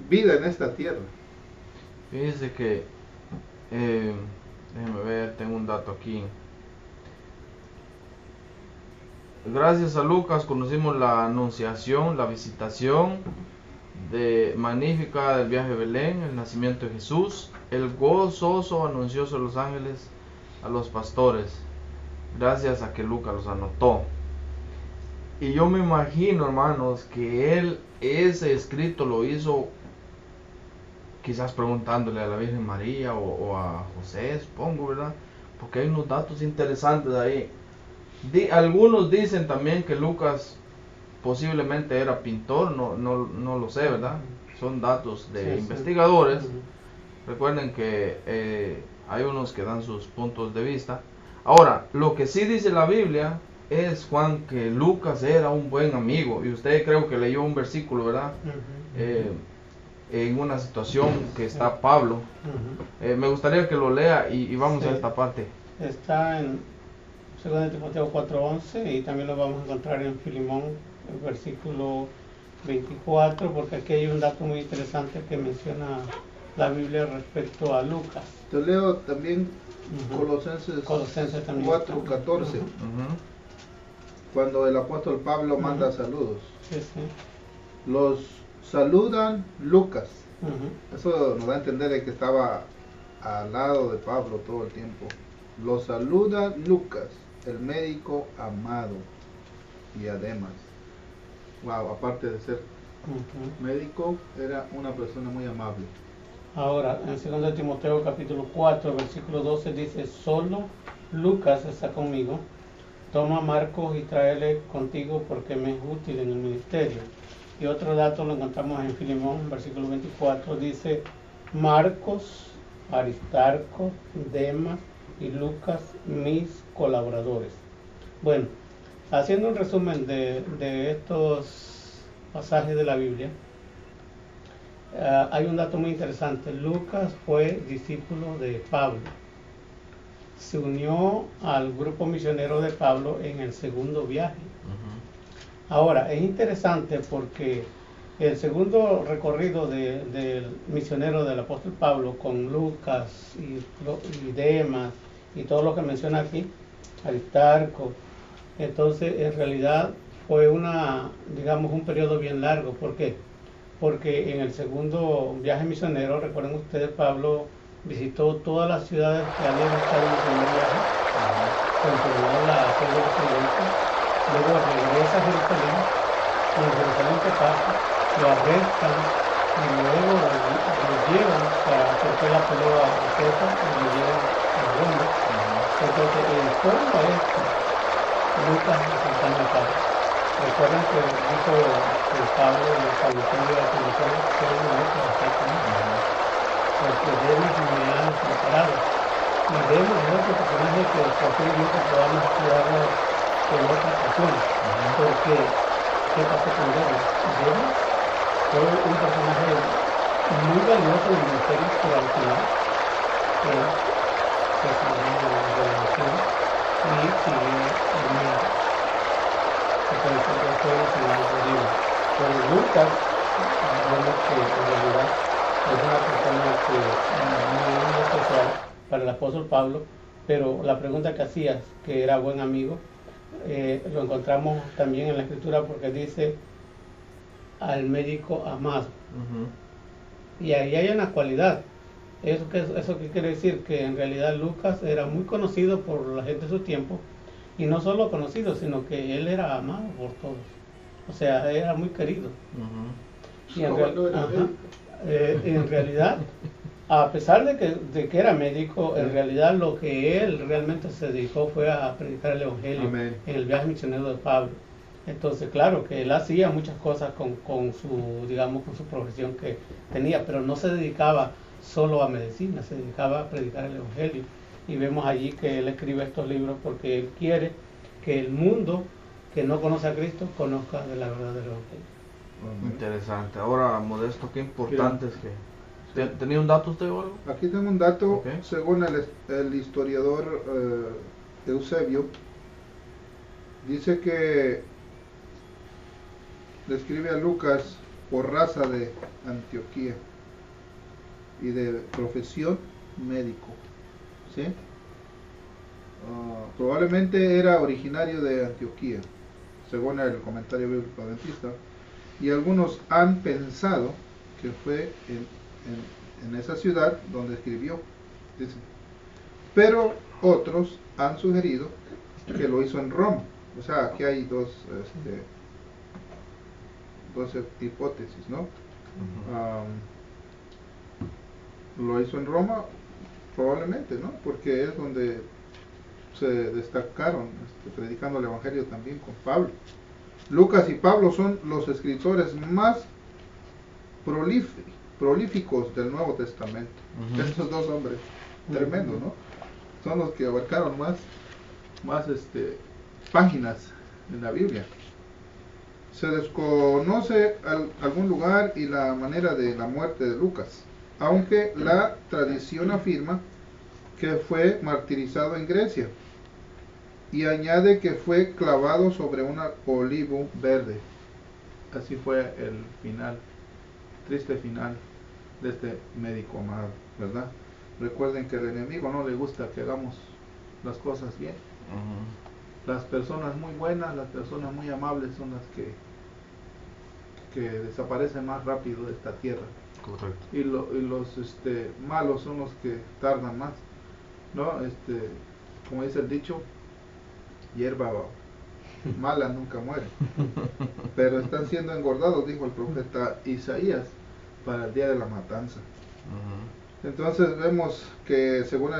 vida en esta tierra. Fíjese que, déjeme ver, tengo un dato aquí. Gracias a Lucas conocimos la anunciación, la visitación magnífica del viaje de Belén, el nacimiento de Jesús, el gozoso anuncioso de los ángeles a los pastores, gracias a que Lucas los anotó. Y yo me imagino, hermanos, que él ese escrito lo hizo quizás preguntándole a la Virgen María o a José, supongo, ¿verdad? Porque hay unos datos interesantes ahí. Algunos dicen también que Lucas posiblemente era pintor, no lo sé, ¿verdad? Son datos de Sí, investigadores. sí. Recuerden que hay unos que dan sus puntos de vista. Ahora, lo que sí dice la Biblia es, Juan, que Lucas era un buen amigo. Y usted creo que leyó un versículo, ¿verdad? En una situación que está Pablo. Me gustaría que lo lea y vamos Sí. a esta parte. Está en 2 Timoteo 4:11 y también lo vamos a encontrar en Filemón, el versículo 24, porque aquí hay un dato muy interesante que menciona la Biblia respecto a Lucas. Te leo también Colosenses también. 4:14, cuando el apóstol Pablo manda saludos. Sí, sí. Los saludan Lucas. Eso nos da a entender de que estaba al lado de Pablo todo el tiempo. Los saluda Lucas, el médico amado, y además, wow, aparte de ser médico, era una persona muy amable. Ahora, en 2 Timoteo capítulo 4, versículo 12 dice, solo Lucas está conmigo, toma a Marcos y tráele contigo porque me es útil en el ministerio. Y otro dato lo encontramos en Filemón, versículo 24, dice, Marcos, Aristarco, Demas y Lucas, mis colaboradores. Bueno, haciendo un resumen de estos pasajes de la Biblia, hay un dato muy interesante. Lucas fue discípulo de Pablo. Se unió al grupo misionero de Pablo en el segundo viaje. Ahora, es interesante porque el segundo recorrido del misionero del apóstol Pablo con Lucas y Demas y todo lo que menciona aquí, Aristarco, entonces en realidad fue un periodo bien largo. ¿Por qué? Porque en el segundo viaje misionero, recuerden ustedes, Pablo visitó todas las ciudades que habían estado en el primer viaje, continuó la fe de los creyentes, luego regresa a Jerusalén, y en Jerusalén ¿qué pasa? Lo arrestan y luego lo llevan porque él apeló a César y lo llevan a Roma. Entonces, en torno a esto, Lucas acompaña a Pablo. Recuerden que dijo que Pablo estableció la condición que él no es para estar conmigo, porque Demas me han preparado. Y Demas es otro personaje que posiblemente que podamos estudiarlo en otra ocasión, porque ¿qué pasó con Demas? Demas fue un personaje muy valioso en el ministerio, pero al final se salió de la relación y siguió el mundo. Pero Lucas, vemos que en realidad es una persona que muy especial para el apóstol Pablo, pero la pregunta que hacías, que era buen amigo, lo encontramos también en la escritura porque dice al médico amado. Y ahí hay una cualidad. ¿Eso qué quiere decir? Que en realidad Lucas era muy conocido por la gente de su tiempo, y no solo conocido, sino que él era amado por todos. O sea, era muy querido. Y en realidad, a pesar de que era médico, en realidad lo que él realmente se dedicó fue a predicar el Evangelio en el viaje misionero de Pablo. Entonces, claro, que él hacía muchas cosas con su profesión que tenía, pero no se dedicaba solo a medicina, se dedicaba a predicar el Evangelio. Y vemos allí que él escribe estos libros porque él quiere que el mundo que no conoce a Cristo conozca de la verdad del Evangelio. Interesante. Ahora, Modesto, qué importante es que... ¿Tenía un dato usted o algo? Aquí tengo un dato, Okay. según el historiador Eusebio, dice que describe a Lucas por raza de Antioquía y de profesión médico. ¿Sí? Probablemente era originario de Antioquía, según el comentario bíblico adventista, y algunos han pensado que fue en esa ciudad donde escribió, dice. Pero otros han sugerido que lo hizo en Roma. O sea, aquí hay dos hipótesis, ¿no? lo hizo en Roma, probablemente, ¿no? Porque es donde se destacaron predicando el Evangelio también con Pablo. Lucas y Pablo son los escritores más prolíficos del Nuevo Testamento. Estos dos hombres, tremendos, ¿no? Son los que abarcaron más páginas en la Biblia. Se desconoce algún lugar y la manera de la muerte de Lucas, aunque la tradición afirma que fue martirizado en Grecia, y añade que fue clavado sobre un olivo verde. Así fue el final, triste final de este médico amado, ¿verdad? Recuerden que al enemigo no le gusta que hagamos las cosas bien. Las personas muy buenas, las personas muy amables son las que desaparecen más rápido de esta tierra. Correcto. Y los malos son los que tardan más, ¿no? Como dice el dicho, hierba mala nunca muere, pero están siendo engordados, dijo el profeta Isaías, para el día de la matanza. Entonces vemos que según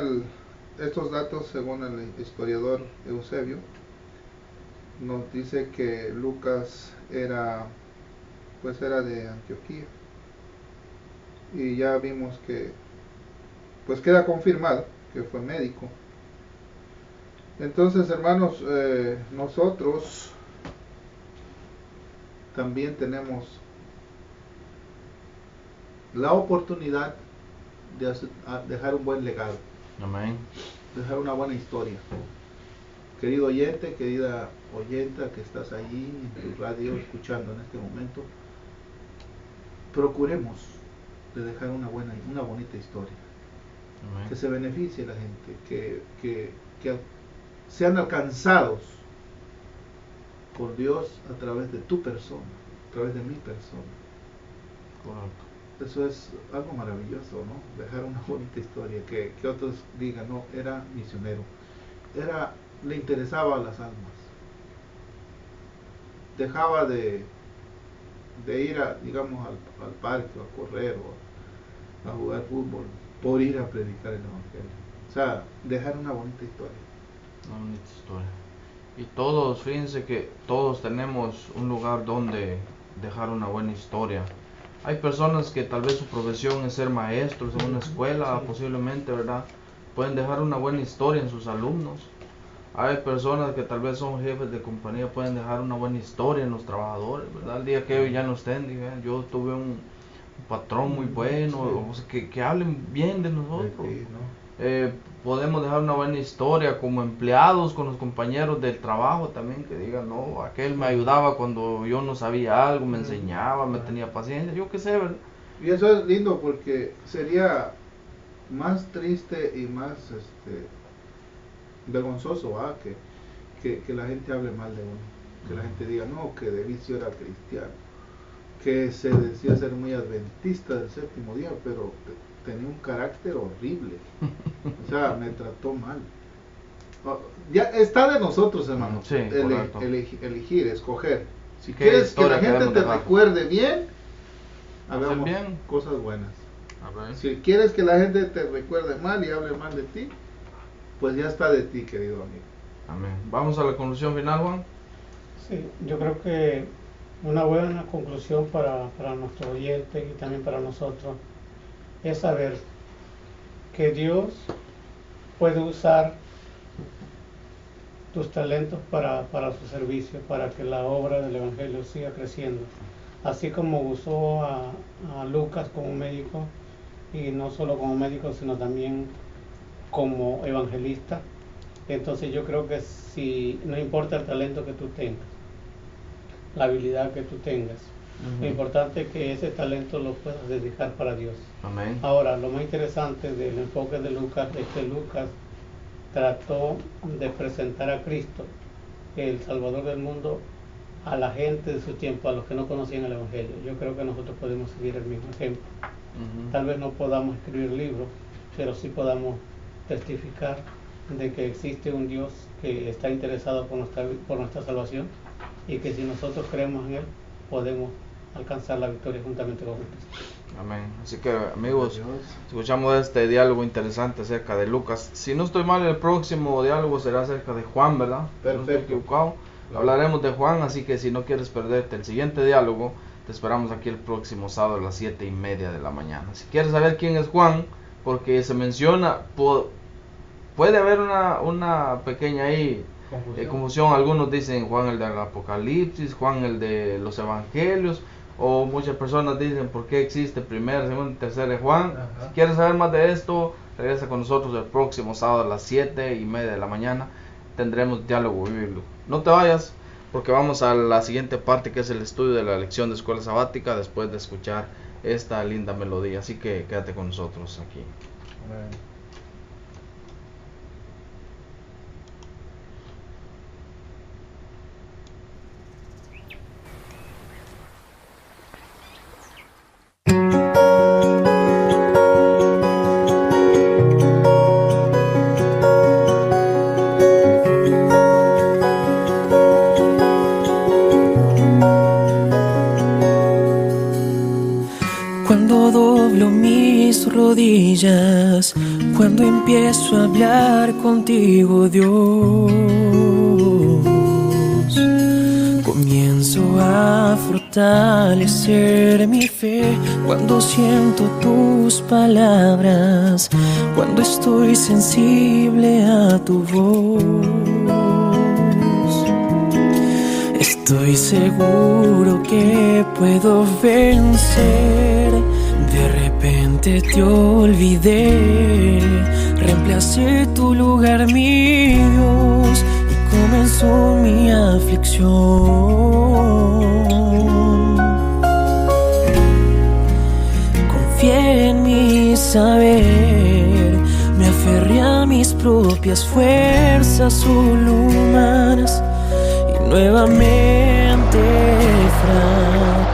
estos datos, según el historiador Eusebio, nos dice que Lucas era de Antioquía, y ya vimos que pues queda confirmado que fue médico. Entonces, hermanos, nosotros también tenemos la oportunidad de dejar un buen legado. Amén. Dejar una buena historia. Querido oyente, querida oyenta que estás allí en tu radio escuchando en este momento, procuremos de dejar una bonita historia. Amén. Que se beneficie la gente, que sean alcanzados por Dios a través de tu persona, a través de mi persona. Correcto. Eso es algo maravilloso, ¿no? Dejar una bonita historia, que otros digan, no, era misionero, le interesaba a las almas, dejaba de ir digamos al parque, o a correr, o a jugar fútbol, por ir a predicar el Evangelio. O sea, dejar una bonita historia. Una bonita historia. Y todos, fíjense que todos tenemos un lugar donde dejar una buena historia. Hay personas que tal vez su profesión es ser maestros en una escuela, posiblemente, ¿verdad? Pueden dejar una buena historia en sus alumnos. Hay personas que tal vez son jefes de compañía, pueden dejar una buena historia en los trabajadores, ¿verdad? El día que ellos ya no estén, digan, yo tuve un patrón muy bueno, o sea, que hablen bien de nosotros. Sí, ¿no? Podemos dejar una buena historia como empleados con los compañeros del trabajo también, que digan, no, aquel me ayudaba cuando yo no sabía algo, me enseñaba, me tenía paciencia, yo qué sé, ¿verdad? Y eso es lindo, porque sería más triste y más vergonzoso, ¿ah? que la gente hable mal de uno, que la gente diga, no, que de vicio era cristiano, que se decía ser muy adventista del séptimo día, pero tenía un carácter horrible, o sea, me trató mal. Ya está de nosotros, hermano, Sí, elegir, escoger. Si ¿Qué quieres que la historia gente queremos te dejar? recuerde bien, hagamos bien. cosas buenas. A ver. Si quieres que la gente te recuerde mal y hable mal de ti, pues ya está de ti, querido amigo. Amén. Vamos a la conclusión final, Juan. Sí, yo creo que una buena conclusión para nuestro oyente y también para nosotros es saber que Dios puede usar tus talentos para su servicio, para que la obra del Evangelio siga creciendo. Así como usó a Lucas como médico, y no solo como médico, sino también como evangelista. Entonces yo creo que si no importa el talento que tú tengas, la habilidad que tú tengas, lo importante es que ese talento lo puedas dedicar para Dios. Amén. Ahora, lo más interesante del enfoque de Lucas es que Lucas trató de presentar a Cristo, el Salvador del mundo, a la gente de su tiempo, a los que no conocían el Evangelio. Yo creo que nosotros podemos seguir el mismo ejemplo. Tal vez no podamos escribir libros, pero sí podamos testificar de que existe un Dios que está interesado por nuestra salvación, y que si nosotros creemos en Él, podemos alcanzar la victoria juntamente con Cristo. Amén. Así que, amigos, escuchamos este diálogo interesante acerca de Lucas. Si no estoy mal, el próximo diálogo será acerca de Juan, ¿verdad? Perfecto. No estoy equivocado. Hablaremos de Juan, así que si no quieres perderte el siguiente diálogo, te esperamos aquí el próximo sábado a las 7:30 de la mañana. Si quieres saber quién es Juan, porque se menciona, puede haber una pequeña ahí confusión. Algunos dicen Juan el del Apocalipsis, Juan el de los Evangelios, o muchas personas dicen por qué existe primero, segundo y tercero Juan. Ajá. Si quieres saber más de esto, regresa con nosotros el próximo sábado a las 7:30 de la mañana. Tendremos diálogo bíblico. No te vayas, porque vamos a la siguiente parte, que es el estudio de la lección de escuela sabática, después de escuchar esta linda melodía. Así que quédate con nosotros aquí. Amén. Cuando doblo mis rodillas, cuando empiezo a hablar contigo, Dios, comienzo a fortalecer mi fe. Cuando siento tus palabras, cuando estoy sensible a tu voz, estoy seguro que puedo vencer. De repente te olvidé, reemplacé tu lugar, mi Dios, y comenzó mi aflicción. Confié en mi saber, me aferré a mis propias fuerzas solo humanas, nuevamente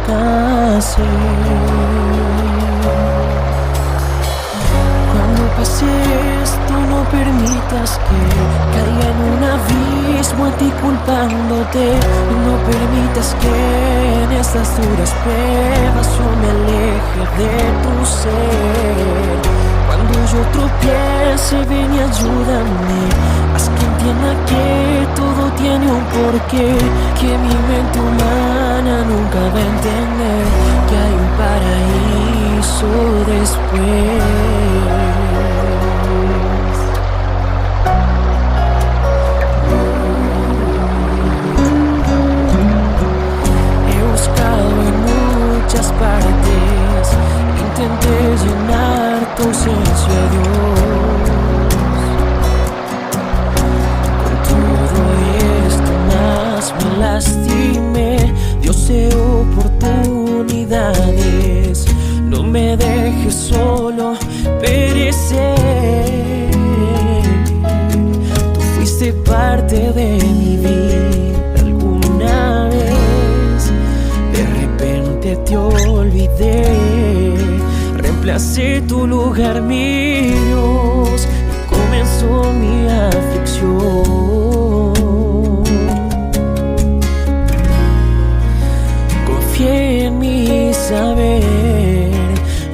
fracasé. Cuando pase esto, no permitas que caiga en un abismo a ti culpándote. No permitas que en estas duras pruebas yo me aleje de tu ser. Cuando yo tropiece, ven y ayúdame. Haz que entienda que todo tiene un porqué, que mi mente humana nunca va a entender que hay un paraíso después. He buscado en muchas partes, intenté llenar tu ausencia, Dios. Me lastimé, Dios, sé oportunidades, no me dejes solo perecer. Tú fuiste parte de mi vida alguna vez, de repente te olvidé, reemplacé tu lugar, mi Dios, y comenzó mi aflicción. En mi saber,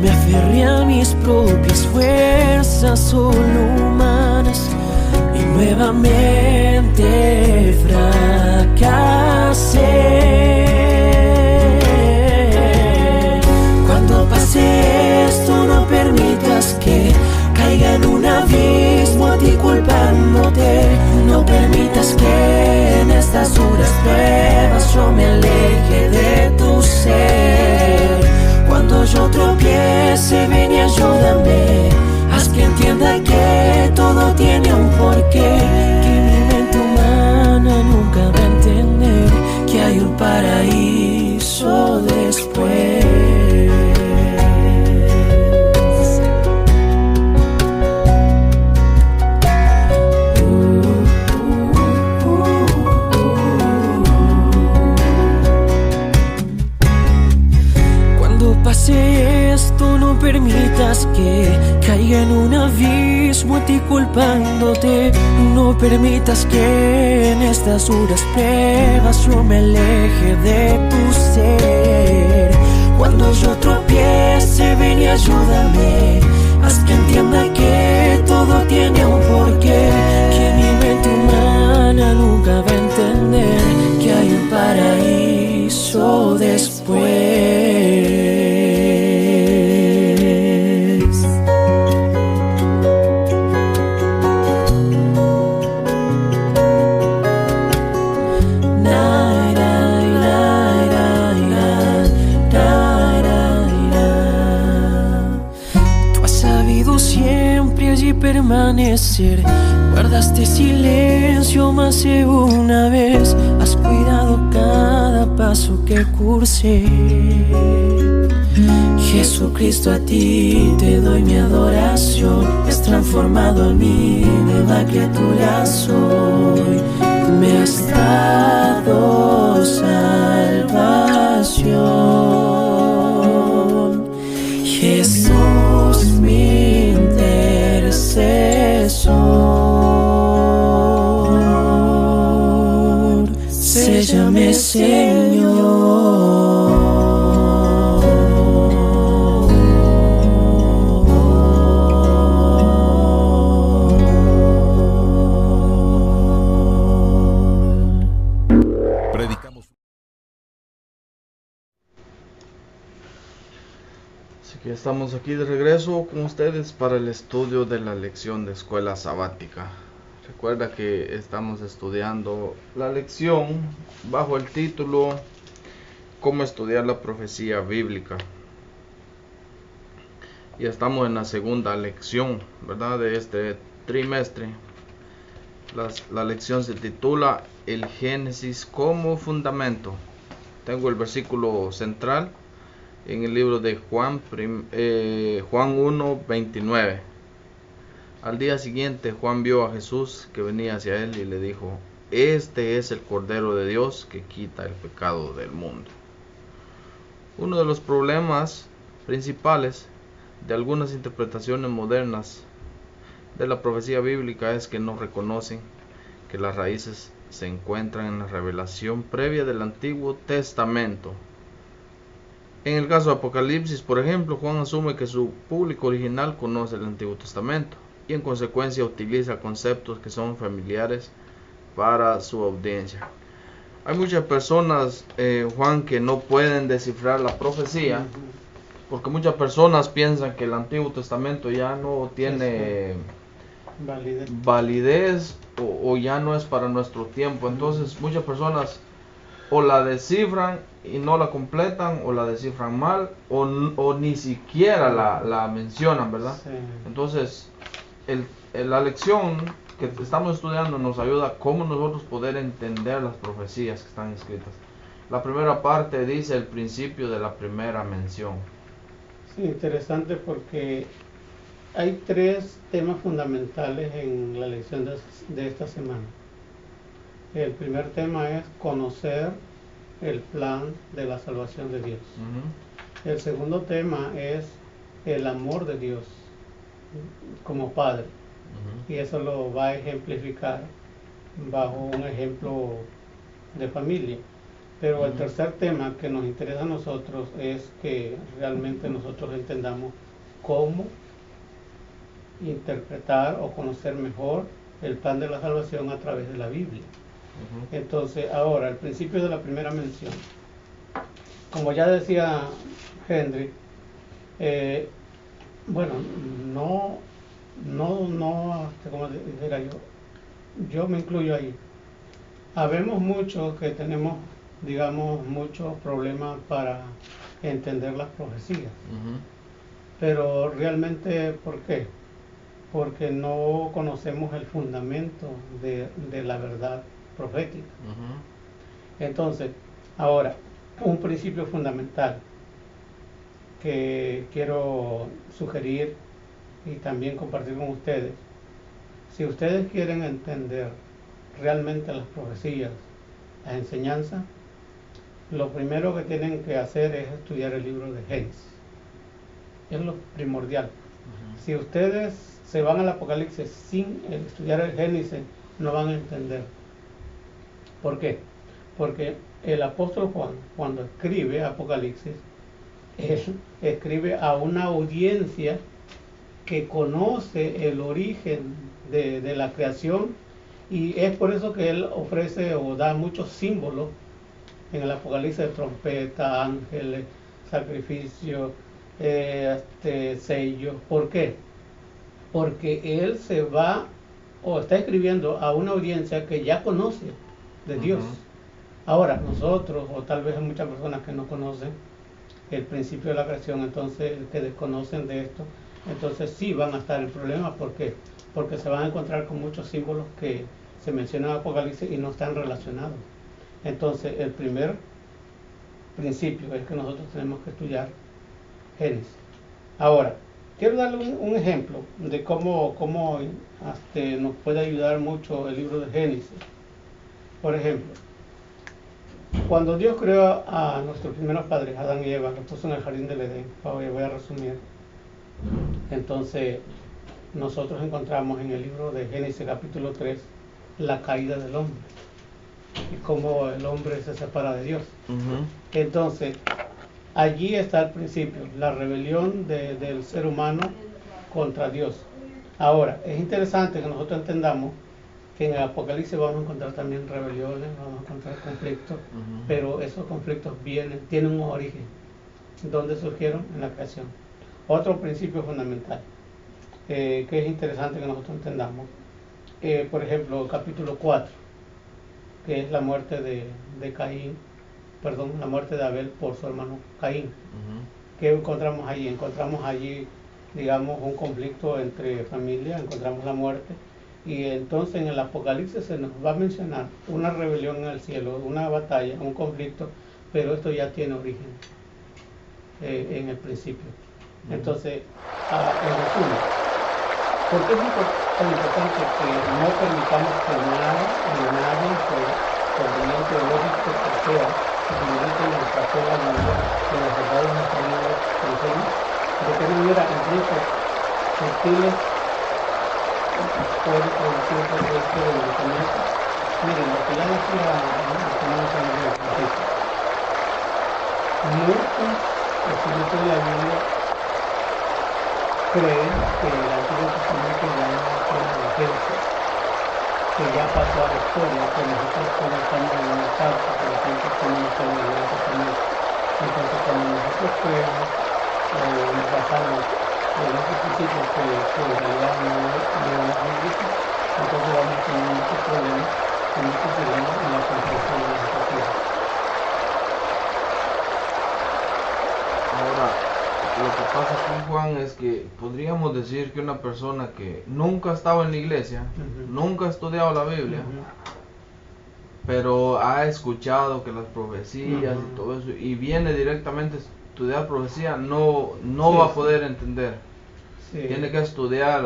me aferré a mis propias fuerzas solo humanas y nuevamente fracasé. Cuando pase esto, no permitas que caiga en un abismo a ti culpándote. No permitas que en estas duras pruebas yo me aleje de tu ser. Cuando yo tropiece, ven y ayúdame. Haz que entienda que todo tiene un porqué, que mi mente humana nunca va a entender que hay un paraíso después. Esto, no permitas que caiga en un abismo a ti culpándote. No permitas que en estas duras pruebas yo me aleje de tu ser. Cuando yo tropiece, ven y ayúdame. Haz que entienda que todo tiene un porqué, que mi mente humana nunca va a entender que hay un paraíso después. Permanecer, guardaste silencio más de una vez, has cuidado cada paso que cursé. Jesucristo, a ti te doy mi adoración, has transformado a mí, nueva criatura soy, me has dado salvación. Jesús, mi intercesor, séllame, Señor. Así que estamos aquí de regreso con ustedes para el estudio de la lección de escuela sabática. Recuerda que estamos estudiando la lección bajo el título Cómo estudiar la profecía bíblica. Y estamos en la segunda lección, ¿verdad?, de este trimestre. La lección se titula El Génesis como fundamento. Tengo el versículo central en el libro de Juan 1:29. Al día siguiente Juan vio a Jesús que venía hacia él y le dijo: Este es el Cordero de Dios que quita el pecado del mundo. Uno de los problemas principales de algunas interpretaciones modernas de la profecía bíblica es que no reconocen que las raíces se encuentran en la revelación previa del Antiguo Testamento. En el caso de Apocalipsis, por ejemplo, Juan asume que su público original conoce el Antiguo Testamento y en consecuencia utiliza conceptos que son familiares para su audiencia. Hay muchas personas, Juan, que no pueden descifrar la profecía porque muchas personas piensan que el Antiguo Testamento ya no tiene validez o ya no es para nuestro tiempo. Entonces muchas personas o la descifran y no la completan, o la descifran mal, o ni siquiera la mencionan, ¿verdad? Sí. Entonces la lección que estamos estudiando nos ayuda a cómo nosotros poder entender las profecías que están escritas. La primera parte dice el principio de la primera mención. Sí, interesante porque hay tres temas fundamentales en la lección de esta semana. El primer tema es conocer el plan de la salvación de Dios. El segundo tema es el amor de Dios como Padre. Y eso lo va a ejemplificar bajo un ejemplo de familia. Pero el tercer tema que nos interesa a nosotros es que realmente nosotros entendamos cómo interpretar o conocer mejor el plan de la salvación a través de la Biblia. Entonces, ahora, al principio de la primera mención, como ya decía Henry, bueno, como dijera yo me incluyo ahí. Habemos muchos que tenemos, digamos, muchos problemas para entender las profecías. Pero realmente, ¿por qué? Porque no conocemos el fundamento de la verdad profética. Entonces, ahora, un principio fundamental que quiero sugerir y también compartir con ustedes. Si ustedes quieren entender realmente las profecías, las enseñanzas, lo primero que tienen que hacer es estudiar el libro de Génesis. Es lo primordial. Si ustedes se van al Apocalipsis sin estudiar el Génesis, no van a entender. ¿Por qué? Porque el apóstol Juan, cuando escribe Apocalipsis, él escribe a una audiencia que conoce el origen de la creación, y es por eso que él ofrece o da muchos símbolos en el Apocalipsis de trompeta, ángeles, sacrificio, sellos. ¿Por qué? Porque él se va o está escribiendo a una audiencia que ya conoce de Dios. Ahora, nosotros, o tal vez hay muchas personas que no conocen el principio de la creación, entonces que desconocen de esto, entonces sí van a estar en problemas. ¿Por qué? Porque se van a encontrar con muchos símbolos que se mencionan en Apocalipsis y no están relacionados. Entonces, el primer principio es que nosotros tenemos que estudiar Génesis. Ahora, quiero darle un ejemplo de cómo nos puede ayudar mucho el libro de Génesis. Por ejemplo, cuando Dios creó a nuestros primeros padres, Adán y Eva, los puso en el jardín del Edén. Voy a resumir. Entonces, nosotros encontramos en el libro de Génesis capítulo 3 la caída del hombre y cómo el hombre se separa de Dios. Entonces, allí está el principio, la rebelión del ser humano contra Dios. Ahora, es interesante que nosotros entendamos que en el Apocalipsis vamos a encontrar también rebeliones, vamos a encontrar conflictos, pero esos conflictos tienen un origen. ¿Dónde surgieron? En la creación. Otro principio fundamental, que es interesante que nosotros entendamos, por ejemplo, capítulo 4, que es la muerte la muerte de Abel por su hermano Caín. ¿Qué encontramos allí? Encontramos allí, digamos, un conflicto entre familia, encontramos la muerte, y entonces en el Apocalipsis se nos va a mencionar una rebelión en el cielo, una batalla, un conflicto, pero esto ya tiene origen en el principio. Entonces, en resumen, ¿por qué es tan importante que no permitamos que nada ni nadie, por conveniente lógico que sea, que limite nuestra fe, la vida y las verdades de nuestro libro enseña? De qué manera incluso sutiles puede producir esto de medicamentos. Miren, lo que ya decía muchos estudiantes de la Biblia creen que el Antiguo Testamento ya es una emergencia, que ya pasó a la historia, que nosotros estamos en una salsa, por ejemplo, como no estamos en el Nuevo Testamento. Entonces, cuando nosotros creemos nos basamos en ese principio que en realidad no es bíblico, entonces vamos a tener muchos problemas en la comprensión de las escrituras. Ahora, lo que pasa aquí, Juan, es que podríamos decir que una persona que nunca ha estado en la iglesia, nunca ha estudiado la Biblia, pero ha escuchado que las profecías y todo eso, y viene directamente a estudiar profecía, no va a poder entender. Tiene que estudiar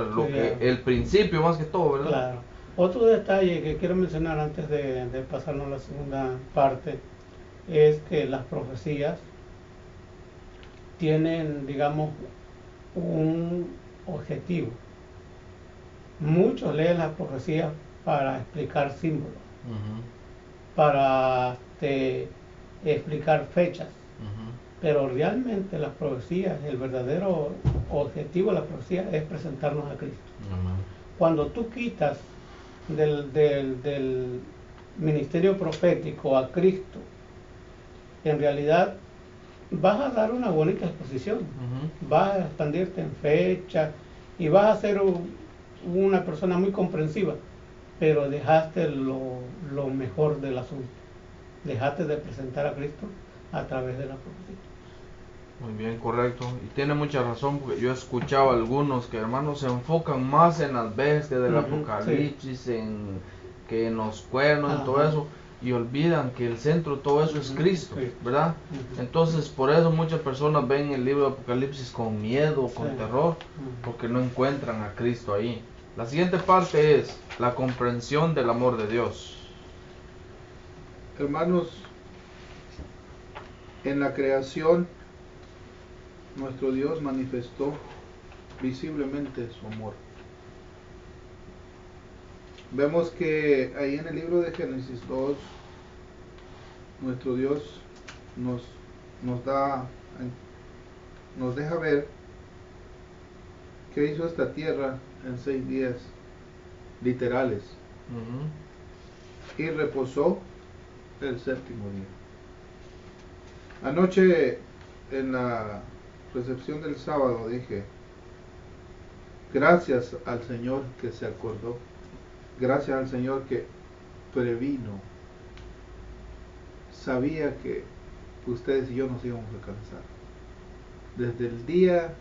el principio más que todo, ¿verdad? Claro. Otro detalle que quiero mencionar antes de pasarnos a la segunda parte es que las profecías tienen, digamos, un objetivo. Muchos leen las profecías para explicar símbolos, para explicar fechas, pero realmente las profecías, el verdadero objetivo de la profecía es presentarnos a Cristo. Cuando tú quitas del ministerio profético a Cristo, en realidad vas a dar una bonita exposición, vas a expandirte en fechas y vas a ser una persona muy comprensiva, pero dejaste lo mejor del asunto, dejaste de presentar a Cristo a través de la profecía. Muy bien, correcto, y tiene mucha razón, porque yo he escuchado a algunos que, hermanos, se enfocan más en las bestias del Apocalipsis, en los cuernos, en todo eso, y olvidan que el centro de todo eso es Cristo, ¿verdad? Entonces, por eso muchas personas ven el libro de Apocalipsis con miedo, con terror, porque no encuentran a Cristo ahí. La siguiente parte es la comprensión del amor de Dios. Hermanos, en la creación, nuestro Dios manifestó visiblemente su amor. Vemos que ahí en el libro de Génesis 2, nuestro Dios nos da nos deja ver que hizo esta tierra en 6 días literales y reposó el séptimo día. Anoche en la recepción del sábado dije, gracias al Señor que se acordó, gracias al Señor que previno, sabía que ustedes y yo nos íbamos a cansar. Desde el día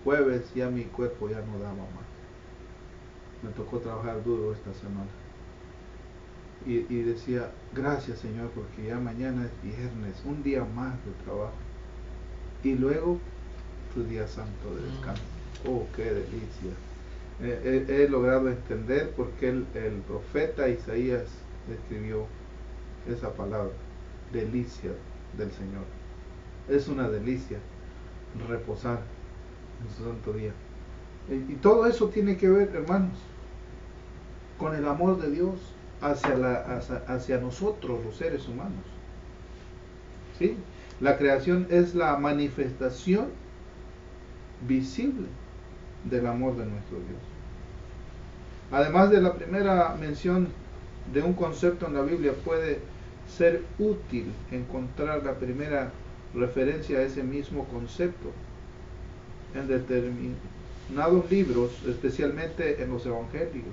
jueves ya mi cuerpo ya no daba más. Me tocó trabajar duro esta semana. Y decía, gracias Señor, porque ya mañana es viernes, un día más de trabajo. Y luego tu día santo de descanso. Oh, qué delicia. He logrado entender por qué el profeta Isaías escribió esa palabra, delicia del Señor. Es una delicia reposar en su santo día. Y todo eso tiene que ver, hermanos, con el amor de Dios hacia nosotros, los seres humanos. ¿Sí? La creación es la manifestación visible del amor de nuestro Dios. Además de la primera mención de un concepto en la Biblia, puede ser útil encontrar la primera referencia a ese mismo concepto en determinados libros, especialmente en los evangelios.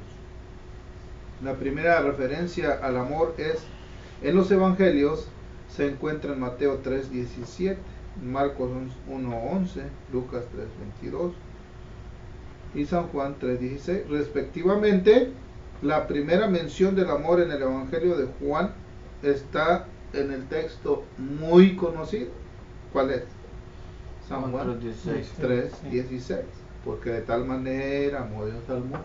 La primera referencia al amor es en los evangelios, se encuentra en Mateo 3:17, Marcos 1:11, Lucas 3:22 y San Juan 3:16 respectivamente. La primera mención del amor en el evangelio de Juan está en el texto muy conocido. ¿Cuál es? San Juan 3:16, porque de tal manera amó Dios al mundo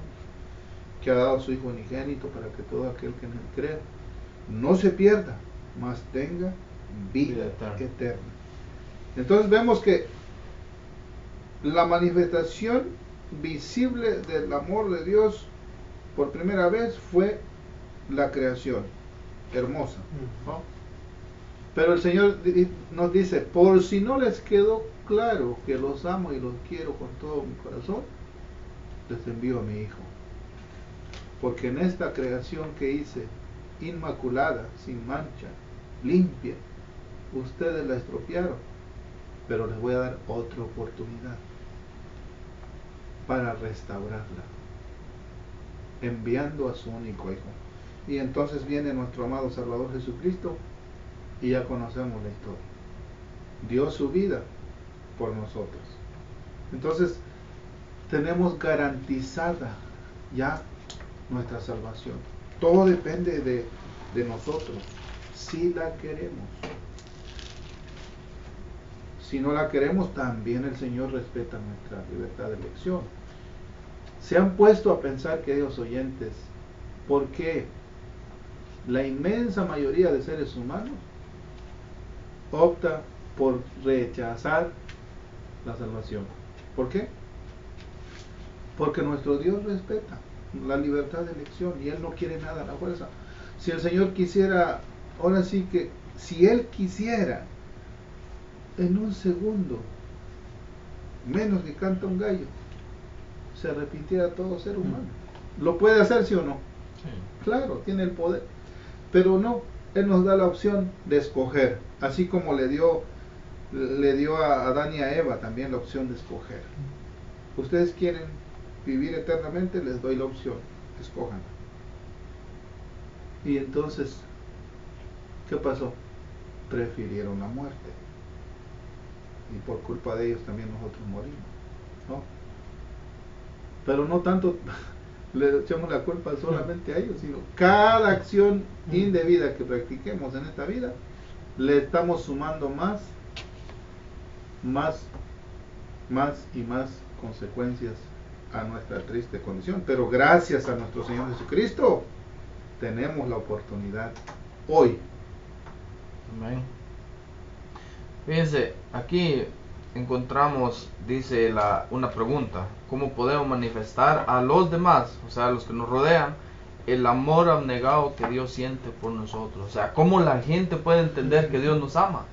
que ha dado a su Hijo unigénito para que todo aquel que en él crea no se pierda, mas tenga vida eterna. Entonces vemos que la manifestación visible del amor de Dios por primera vez fue la creación hermosa, ¿no? Pero el Señor nos dice, por si no les quedó claro que los amo y los quiero con todo mi corazón, les envío a mi Hijo. Porque en esta creación que hice, inmaculada, sin mancha, limpia, ustedes la estropearon, pero les voy a dar otra oportunidad para restaurarla, enviando a su único Hijo. Y entonces viene nuestro amado Salvador Jesucristo, y ya conocemos la historia. Dio su vida por nosotros. Entonces tenemos garantizada ya nuestra salvación. Todo depende de nosotros, si la queremos. Si no la queremos, también el Señor respeta nuestra libertad de elección. ¿Se han puesto a pensar, queridos oyentes, por qué la inmensa mayoría de seres humanos opta por rechazar la salvación? ¿Por qué? Porque nuestro Dios respeta la libertad de elección y Él no quiere nada a la fuerza. Si el Señor quisiera, ahora sí que, si Él quisiera, en un segundo, menos que canta un gallo, se arrepintiera todo ser humano. ¿Lo puede hacer, sí o no? Sí. Claro, tiene el poder. Pero no, Él nos da la opción de escoger, así como le dio a Adán y a Eva también la opción de escoger. Ustedes quieren vivir eternamente, les doy la opción, escojan. Y entonces, ¿qué pasó? Prefirieron la muerte. Y por culpa de ellos también nosotros morimos, ¿no? Pero no tanto le echamos la culpa solamente a ellos, sino cada acción indebida que practiquemos en esta vida, le estamos sumando más y más consecuencias a nuestra triste condición. Pero gracias a nuestro Señor Jesucristo tenemos la oportunidad hoy. Amén. Fíjense, aquí encontramos, dice una pregunta: ¿cómo podemos manifestar a los demás, o sea, a los que nos rodean, el amor abnegado que Dios siente por nosotros? O sea, ¿cómo la gente puede entender que Dios nos ama?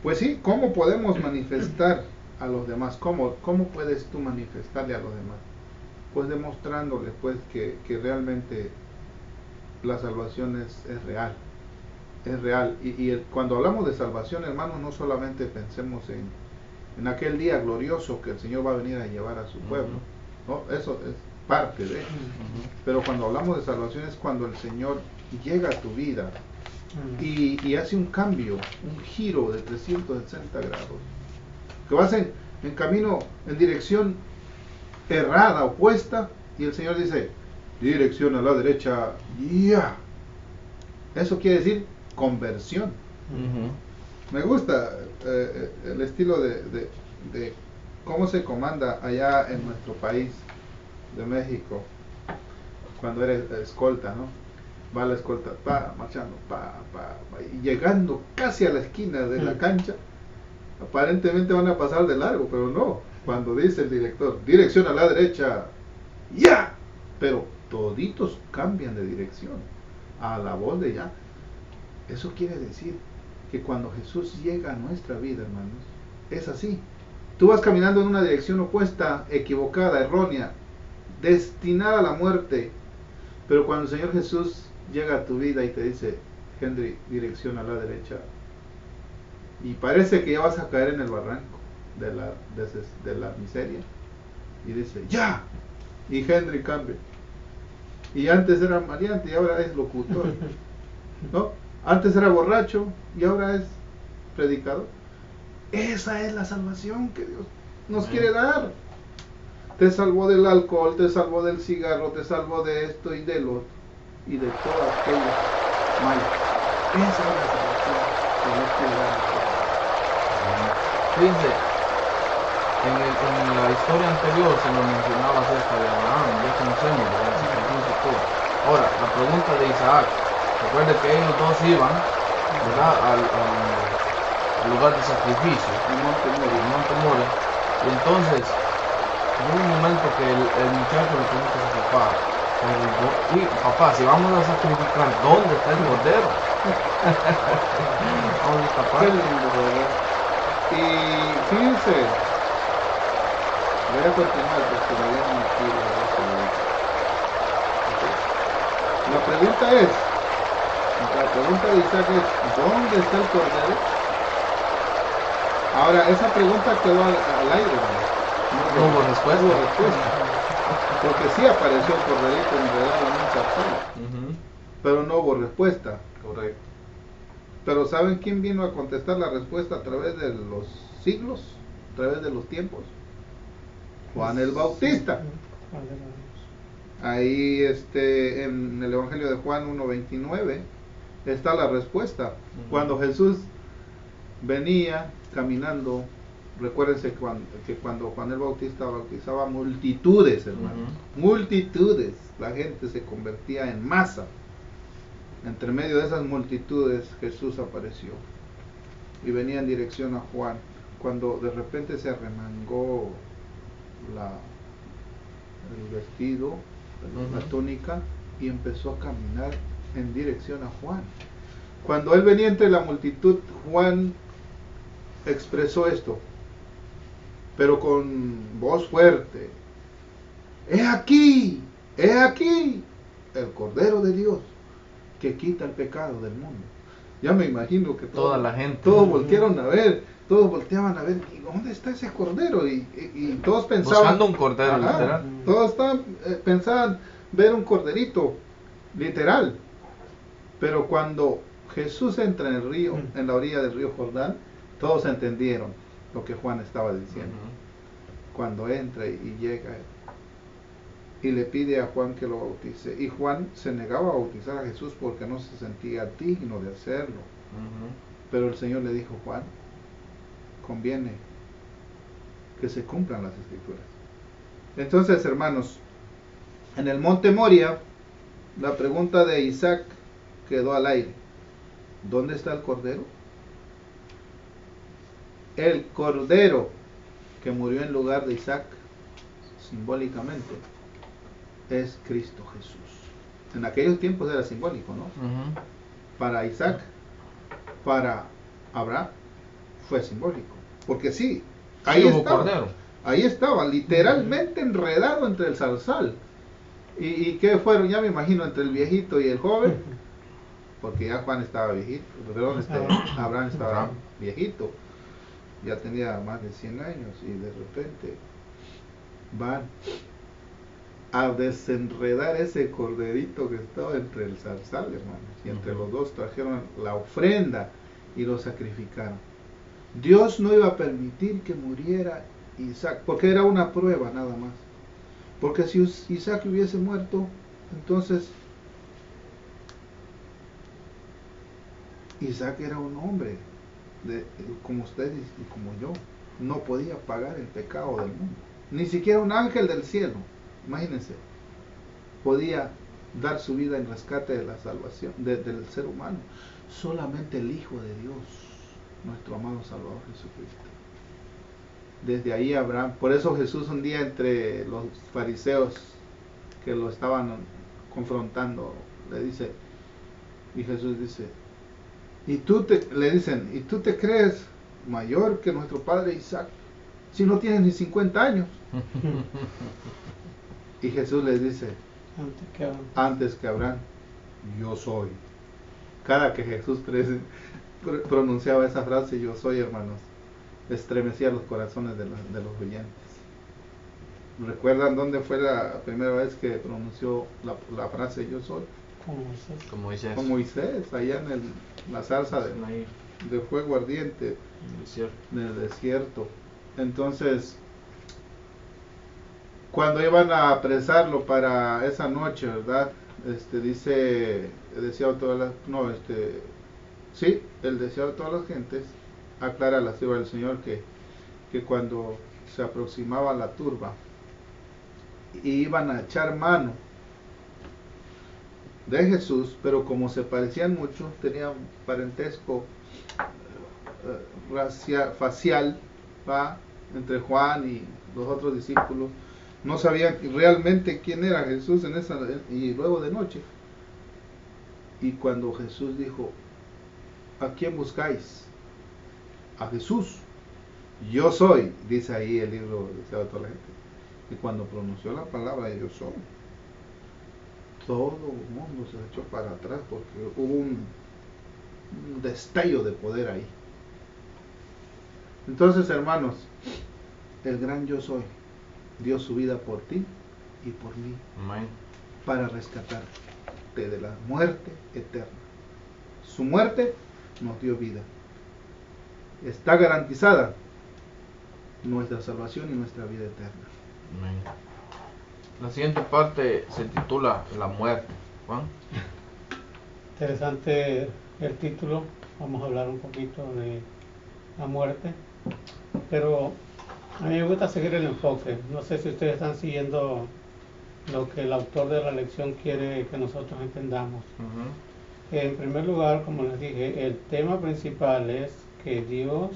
Pues sí, ¿cómo podemos manifestar a los demás. ¿Cómo puedes tú manifestarle a los demás? Pues demostrándoles pues que realmente la salvación es real. Es real. Cuando hablamos de salvación, hermanos, no solamente pensemos en aquel día glorioso que el Señor va a venir a llevar a su pueblo. ¿No? Eso es parte de eso. Pero cuando hablamos de salvación es cuando el Señor llega a tu vida y hace un cambio, un giro de 360 grados. Que vas en camino, en dirección errada, opuesta, y el Señor dice, dirección a la derecha, ya. Eso quiere decir conversión. Me gusta el estilo de cómo se comanda allá en nuestro país de México, cuando eres escolta, ¿no? Va la escolta, marchando, y llegando casi a la esquina de la cancha, aparentemente van a pasar de largo, pero no. Cuando dice el director, dirección a la derecha, ya, pero toditos cambian de dirección a la voz de ya. Eso quiere decir que cuando Jesús llega a nuestra vida, hermanos, es así. Tú vas caminando en una dirección opuesta, equivocada, errónea, destinada a la muerte, pero cuando el Señor Jesús llega a tu vida y te dice, Henry, dirección a la derecha, y parece que ya vas a caer en el barranco de la miseria, y dice, ya, y Henry cambia, y antes era maleante y ahora es locutor, ¿no? Antes era borracho y ahora es predicador. Esa es la salvación que Dios nos quiere dar. Te salvó del alcohol, te salvó del cigarro, te salvó de esto y de lo otro, y de todo aquello malo. Esa es la salvación que Dios quiere dar. Fíjense, en la historia anterior se nos mencionaba acerca de Abraham, ya conocemos, ¿verdad? El sacrificio y todo. Ahora, la pregunta de Isaac, recuerde que ellos dos iban, ¿verdad?, al lugar de sacrificio, el monte Moria, y entonces hubo un momento que el muchacho le pregunta a su papá, papá, si vamos a sacrificar, ¿dónde está el cordero? ¿Dónde está, papá? Qué lindo, ¿verdad? Y fíjense, voy a continuar porque me habían metido la pregunta es, la pregunta de Isaac es, ¿dónde está el cordero? Ahora, esa pregunta quedó al aire, no hubo respuesta. No hubo respuesta. Porque sí apareció el corderito enredado en un zarzal, pero no hubo respuesta. Correcto. Pero ¿saben quién vino a contestar la respuesta a través de los siglos? A través de los tiempos. Juan el Bautista. Ahí en el Evangelio de Juan 1:29 está la respuesta. Cuando Jesús venía caminando, recuérdense que cuando Juan el Bautista bautizaba multitudes, hermanos, multitudes, la gente se convertía en masa. Entre medio de esas multitudes Jesús apareció y venía en dirección a Juan, cuando de repente se arremangó el vestido, la túnica, y empezó a caminar en dirección a Juan. Cuando él venía entre la multitud, Juan expresó esto, pero con voz fuerte: he aquí el Cordero de Dios que quita el pecado del mundo. Ya me imagino que toda la gente, todos volteaban a ver, ¿y dónde está ese cordero? Y todos pensaban, buscando un cordero, literal. Todos pensaban ver un corderito, literal. Pero cuando Jesús entra en el río, en la orilla del río Jordán, todos entendieron lo que Juan estaba diciendo. Cuando entra y llega y le pide a Juan que lo bautice, y Juan se negaba a bautizar a Jesús porque no se sentía digno de hacerlo. Pero el Señor le dijo: Juan, conviene que se cumplan las escrituras. Entonces, hermanos, en el monte Moria, la pregunta de Isaac quedó al aire: ¿dónde está el cordero? El cordero que murió en lugar de Isaac, simbólicamente, es Cristo Jesús. En aquellos tiempos era simbólico, ¿no? Para Isaac, para Abraham, fue simbólico. Porque sí, Ahí Sí, hubo estaba. cordero. Ahí estaba, literalmente enredado entre el zarzal. ¿Y qué fueron? Ya me imagino, entre el viejito y el joven, porque ya Juan estaba viejito, perdón, Abraham estaba Abraham. viejito, ya tenía más de 100 años, y de repente van a desenredar ese corderito que estaba entre el zarzal, hermanos, y entre los dos trajeron la ofrenda y lo sacrificaron. Dios no iba a permitir que muriera Isaac, porque era una prueba nada más. Porque si Isaac hubiese muerto, entonces Isaac era un hombre como ustedes y como yo. No podía pagar el pecado del mundo. Ni siquiera un ángel del cielo, imagínense, podía dar su vida en rescate de la salvación del ser humano. Solamente el Hijo de Dios, nuestro amado Salvador Jesucristo. Desde ahí Abraham, por eso Jesús un día entre los fariseos que lo estaban confrontando, le dice, y Jesús dice, le dicen, ¿y tú te crees mayor que nuestro padre Isaac? Si no tienes ni 50 años. Y Jesús les dice, antes que Abraham, yo soy. Cada que Jesús pronunciaba esa frase, yo soy, hermanos, estremecía los corazones de los oyentes. ¿Recuerdan dónde fue la primera vez que pronunció la frase yo soy? Con Moisés, allá en la zarza de fuego ardiente en el desierto. Entonces, cuando iban a apresarlo para esa noche, ¿verdad? El deseado de todas las gentes, aclara la sierva del Señor que cuando se aproximaba la turba y iban a echar mano de Jesús, pero como se parecían mucho, tenían parentesco facial, ¿va? Entre Juan y los otros discípulos, no sabían realmente quién era Jesús y luego de noche. Y cuando Jesús dijo, ¿a quién buscáis? A Jesús. Yo soy, dice ahí el libro de toda la gente. Y cuando pronunció la palabra yo soy, todo el mundo se echó para atrás porque hubo un destello de poder ahí. Entonces, hermanos, el gran yo soy dio su vida por ti y por mí. Amén. Para rescatarte de la muerte eterna. Su muerte nos dio vida. Está garantizada nuestra salvación y nuestra vida eterna. Amén. La siguiente parte se titula La muerte. Juan. Interesante el título. Vamos a hablar un poquito de la muerte. Pero a mí me gusta seguir el enfoque. No sé si ustedes están siguiendo lo que el autor de la lección quiere que nosotros entendamos. En primer lugar, como les dije, el tema principal es que Dios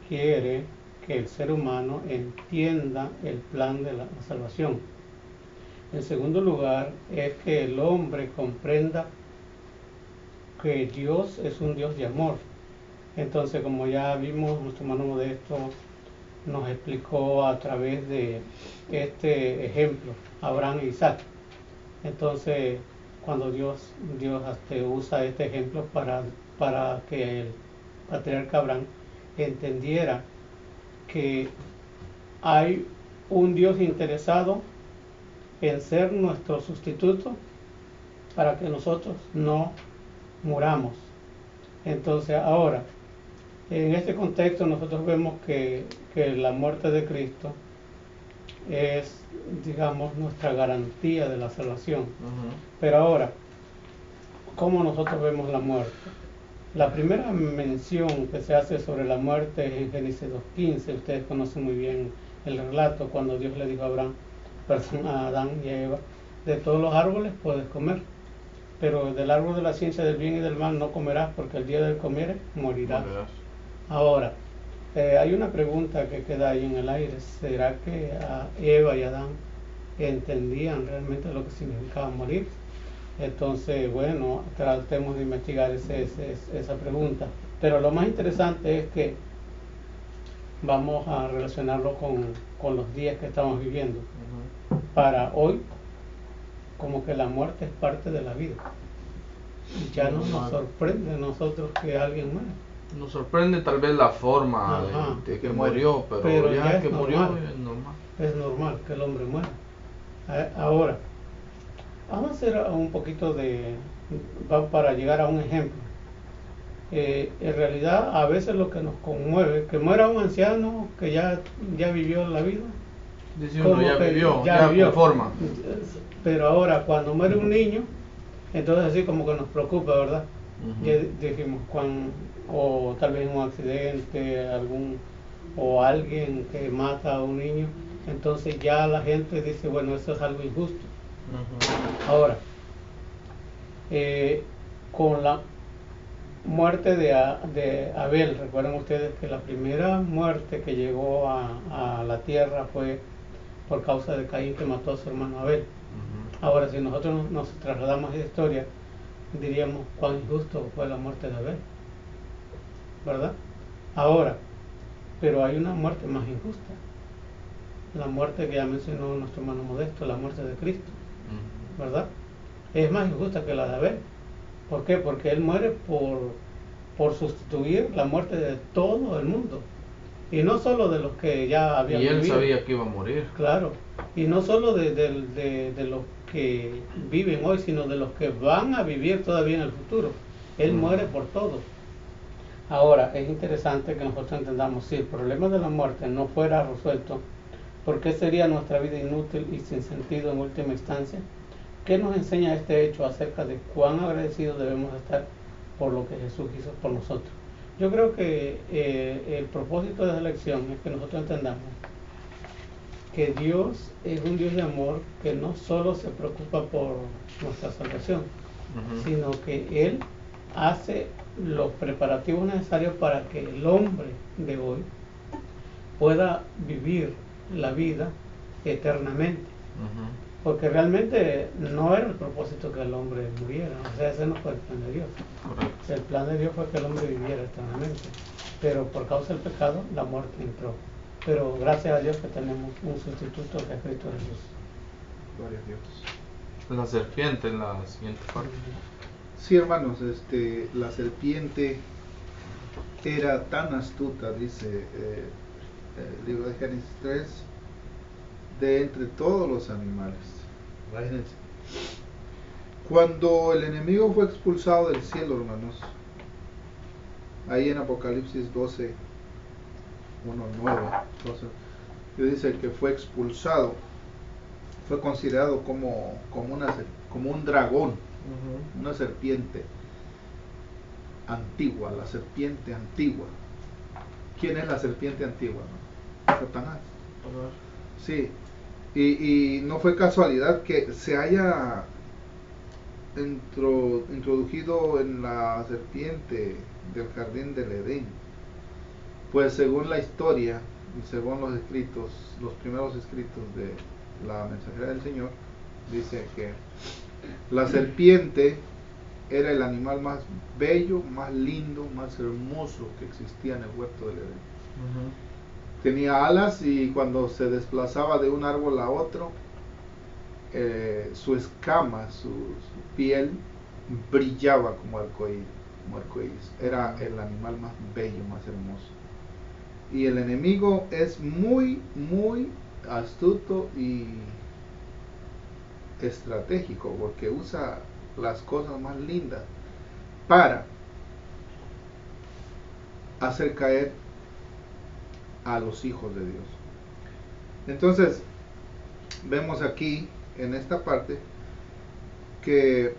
quiere que el ser humano entienda el plan de la salvación. En segundo lugar, es que el hombre comprenda que Dios es un Dios de amor. Entonces, como ya vimos, nuestro hermano Modesto nos explicó a través de este ejemplo, Abraham e Isaac. Entonces, cuando Dios usa este ejemplo para que el patriarca Abraham entendiera que hay un Dios interesado en ser nuestro sustituto para que nosotros no muramos. Entonces, ahora, en este contexto nosotros vemos que la muerte de Cristo es, digamos, nuestra garantía de la salvación. Pero ahora, ¿cómo nosotros vemos la muerte? La primera mención que se hace sobre la muerte es en Génesis 2:15. Ustedes conocen muy bien el relato cuando Dios le dijo a Abraham, a Adán y a Eva, de todos los árboles puedes comer, pero del árbol de la ciencia del bien y del mal no comerás, porque el día del comer morirás. Ahora, hay una pregunta que queda ahí en el aire. ¿Será que a Eva y Adán entendían realmente lo que significaba morir? Entonces, bueno, tratemos de investigar esa pregunta. Pero lo más interesante es que vamos a relacionarlo con los días que estamos viviendo. Para hoy, como que la muerte es parte de la vida. Y ya no nos sorprende a nosotros que alguien muera. Nos sorprende tal vez la forma de que murió, pero ya que murió es normal. Es normal que el hombre muera. Ahora, vamos a hacer un poquito para llegar a un ejemplo. En realidad, a veces lo que nos conmueve, que muera un anciano que ya vivió la vida. Dice uno, ya vivió, forma. Pero ahora, cuando muere un niño, entonces así como que nos preocupa, ¿verdad? Ya dijimos, o tal vez un accidente, o alguien que mata a un niño, entonces ya la gente dice, bueno, eso es algo injusto. Ahora, con la muerte de Abel, recuerden ustedes que la primera muerte que llegó a la tierra fue por causa de Caín, que mató a su hermano Abel. Ahora, si nosotros nos trasladamos a esa historia, diríamos cuán injusto fue la muerte de Abel, ¿verdad? Ahora, pero hay una muerte más injusta, la muerte que ya mencionó nuestro hermano Modesto, la muerte de Cristo, ¿verdad? Es más injusta que la de Abel. ¿Por qué? Porque él muere por sustituir la muerte de todo el mundo, y no solo de los que ya habían vivido. Y él sabía que iba a morir. Claro, y no solo de los que viven hoy, sino de los que van a vivir todavía en el futuro. Él muere por todo. Ahora, es interesante que nosotros entendamos, si el problema de la muerte no fuera resuelto, ¿por qué sería nuestra vida inútil y sin sentido en última instancia? ¿Qué nos enseña este hecho acerca de cuán agradecidos debemos estar por lo que Jesús hizo por nosotros? Yo creo que el propósito de la lección es que nosotros entendamos que Dios es un Dios de amor que no solo se preocupa por nuestra salvación, sino que Él hace los preparativos necesarios para que el hombre de hoy pueda vivir la vida eternamente. Porque realmente no era el propósito que el hombre muriera, o sea, ese no fue el plan de Dios. Correcto. El plan de Dios fue que el hombre viviera eternamente, pero por causa del pecado la muerte entró. Pero gracias a Dios que tenemos un sustituto que es Cristo Jesús. Gloria a Dios. La serpiente en la siguiente parte. Sí, hermanos, la serpiente era tan astuta, dice el libro de Génesis 3, de entre todos los animales. Imagínense. Cuando el enemigo fue expulsado del cielo, hermanos, ahí en Apocalipsis 12, 1:9, dice que fue expulsado, fue considerado como un dragón, una serpiente antigua, la serpiente antigua. ¿Quién es la serpiente antigua? Satanás. Sí, y no fue casualidad que se haya introducido en la serpiente del jardín del Edén. Pues según la historia y según los escritos, los primeros escritos de la mensajera del Señor, dice que la serpiente era el animal más bello, más lindo, más hermoso que existía en el huerto del Edén. Tenía alas y cuando se desplazaba de un árbol a otro, su escama, su piel brillaba como arcoíris. Era el animal más bello, más hermoso. Y el enemigo es muy, muy astuto y estratégico, porque usa las cosas más lindas para hacer caer a los hijos de Dios. Entonces vemos aquí en esta parte que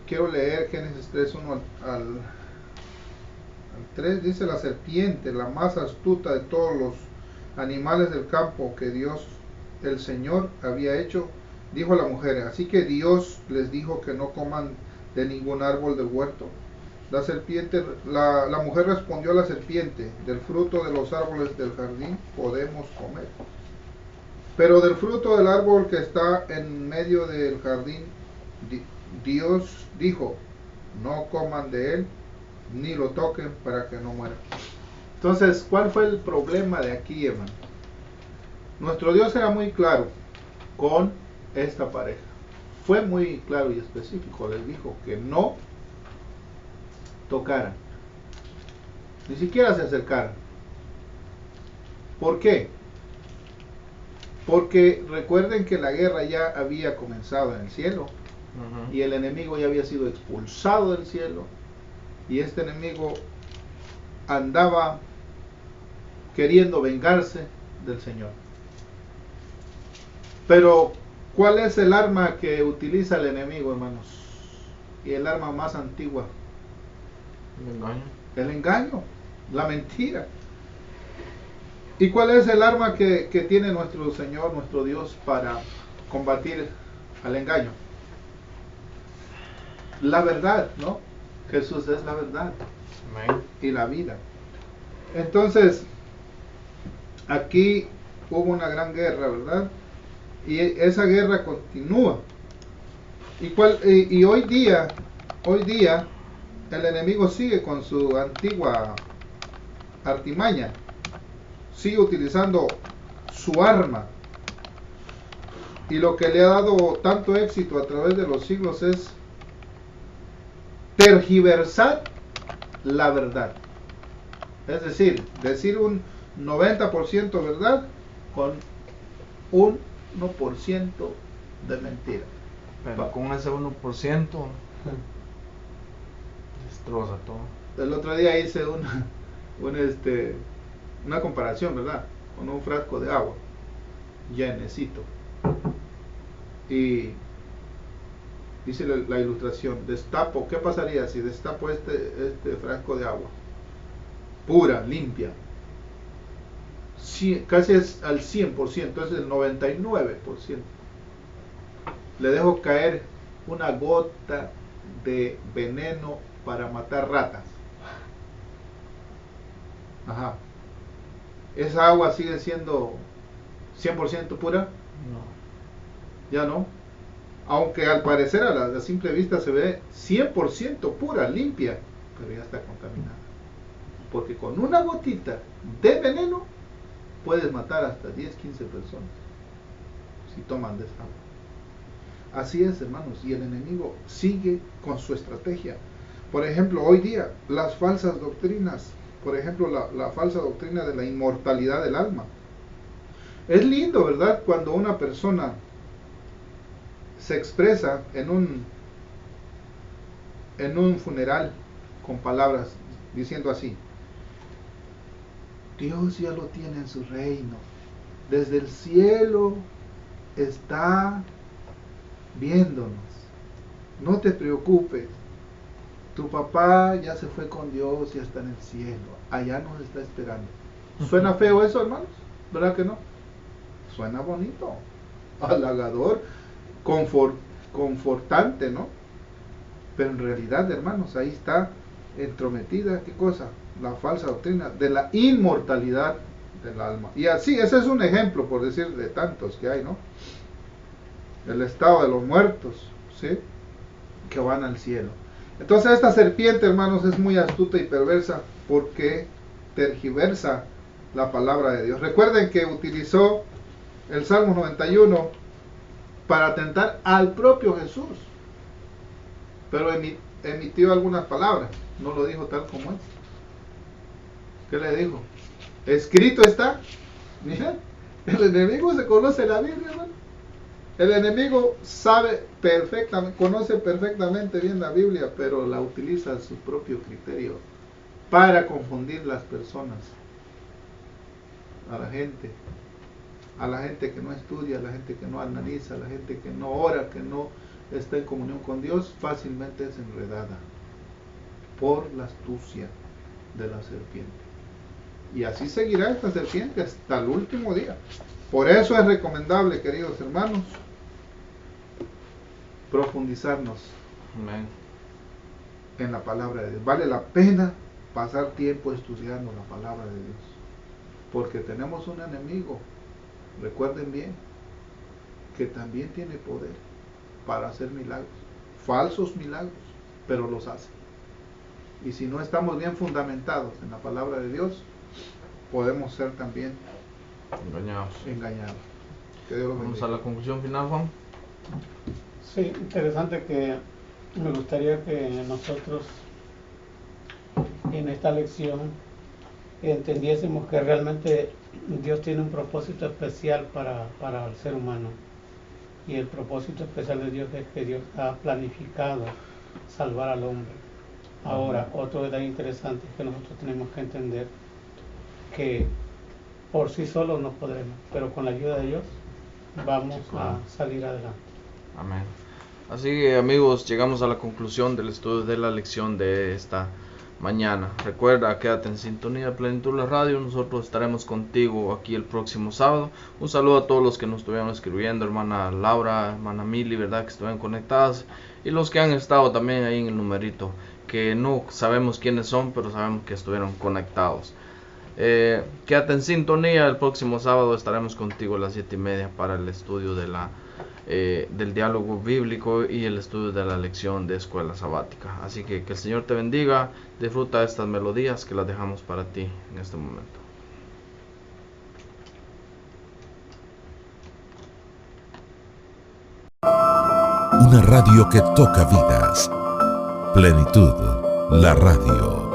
quiero leer Génesis 3:1 al 3. Dice: la serpiente, la más astuta de todos los animales del campo que Dios el Señor había hecho, dijo a la mujer: así que Dios les dijo que no coman de ningún árbol del huerto. La mujer respondió a la serpiente: del fruto de los árboles del jardín podemos comer, pero del fruto del árbol que está en medio del jardín, Dios dijo: no coman de él, ni lo toquen para que no mueran. Entonces, ¿cuál fue el problema de aquí, hermano? Nuestro Dios era muy claro con esta pareja. Fue muy claro y específico. Les dijo que no tocaran. Ni siquiera se acercaran. ¿Por qué? Porque recuerden que la guerra ya había comenzado en el cielo. Y el enemigo ya había sido expulsado del cielo. Y este enemigo andaba queriendo vengarse del Señor. Pero, ¿cuál es el arma que utiliza el enemigo, hermanos? Y el arma más antigua. El engaño. El engaño, la mentira. ¿Y cuál es el arma que tiene nuestro Señor, nuestro Dios, para combatir al engaño? La verdad, ¿no? Jesús es la verdad. Amén. Y la vida. Entonces, aquí hubo una gran guerra, ¿verdad? Y esa guerra continúa. Y hoy día, el enemigo sigue con su antigua artimaña. Sigue utilizando su arma. Y lo que le ha dado tanto éxito a través de los siglos es tergiversar la verdad. Es decir un 90% verdad con un 1% de mentira. Pero con ese 1% destroza todo. El otro día hice una comparación, ¿verdad? Con un frasco de agua llenecito. Y dice la ilustración, destapo, ¿qué pasaría si destapo este frasco de agua? Pura, limpia. Casi es al 100%, es el 99%. Le dejo caer una gota de veneno para matar ratas. Ajá. ¿Esa agua sigue siendo 100% pura? No. Ya no. Aunque al parecer a la simple vista se ve 100% pura, limpia, pero ya está contaminada. Porque con una gotita de veneno puedes matar hasta 10, 15 personas si toman de esa agua. Así es, hermanos, y el enemigo sigue con su estrategia. Por ejemplo, hoy día las falsas doctrinas, por ejemplo, la falsa doctrina de la inmortalidad del alma. Es lindo, ¿verdad?, cuando una persona se expresa en un funeral con palabras diciendo así: Dios ya lo tiene en su reino, desde el cielo está viéndonos, no te preocupes, tu papá ya se fue con Dios y está en el cielo, allá nos está esperando. ¿Suena feo eso, hermanos? ¿Verdad que no? Suena bonito, halagador, confortante, ¿no? Pero en realidad, hermanos, ahí está entrometida, ¿qué cosa? La falsa doctrina de la inmortalidad del alma. Y así, ese es un ejemplo, por decir, de tantos que hay, ¿no? El estado de los muertos, ¿sí?, que van al cielo. Entonces esta serpiente, hermanos, es muy astuta y perversa porque tergiversa la palabra de Dios. Recuerden que utilizó el Salmo 91 para tentar al propio Jesús, pero emitió algunas palabras, no lo dijo tal como es. ¿Qué le dijo? Escrito está. Mira, el enemigo se conoce la Biblia, hermano. El enemigo sabe perfectamente, conoce perfectamente bien la Biblia, pero la utiliza a su propio criterio para confundir las personas, a la gente que no estudia, a la gente que no analiza, a la gente que no ora, que no está en comunión con Dios, fácilmente es enredada por la astucia de la serpiente. Y así seguirá esta serpiente hasta el último día. Por eso es recomendable, queridos hermanos, profundizarnos en la palabra de Dios. Vale la pena pasar tiempo estudiando la palabra de Dios, porque tenemos un enemigo, recuerden bien, que también tiene poder para hacer milagros, falsos milagros, pero los hace. Y si no estamos bien fundamentados en la palabra de Dios, podemos ser también engañados. Que Dios los Vamos bendiga. a la conclusión final, Juan. Sí, interesante que me gustaría que nosotros en esta lección entendiésemos que realmente Dios tiene un propósito especial para el ser humano. Y el propósito especial de Dios es que Dios ha planificado salvar al hombre. Ahora, otro detalle interesante es que nosotros tenemos que entender que por sí solos no podremos, pero con la ayuda de Dios vamos a salir adelante. Amén. Así que, amigos, llegamos a la conclusión del estudio de la lección de esta mañana. Recuerda, quédate en sintonía de Plenitud la Radio. Nosotros estaremos contigo aquí el próximo sábado. Un saludo a todos los que nos estuvieron escribiendo, hermana Laura, hermana Mili, verdad, que estuvieron conectadas, y los que han estado también ahí en el numerito, que no sabemos quiénes son, pero sabemos que estuvieron conectados. Quédate en sintonía. El próximo sábado estaremos contigo a las 7:30 para el estudio de del diálogo bíblico y el estudio de la lección de escuela sabática. Así que el Señor te bendiga. Disfruta estas melodías que las dejamos para ti en este momento. Una radio que toca vidas. Plenitud, la radio.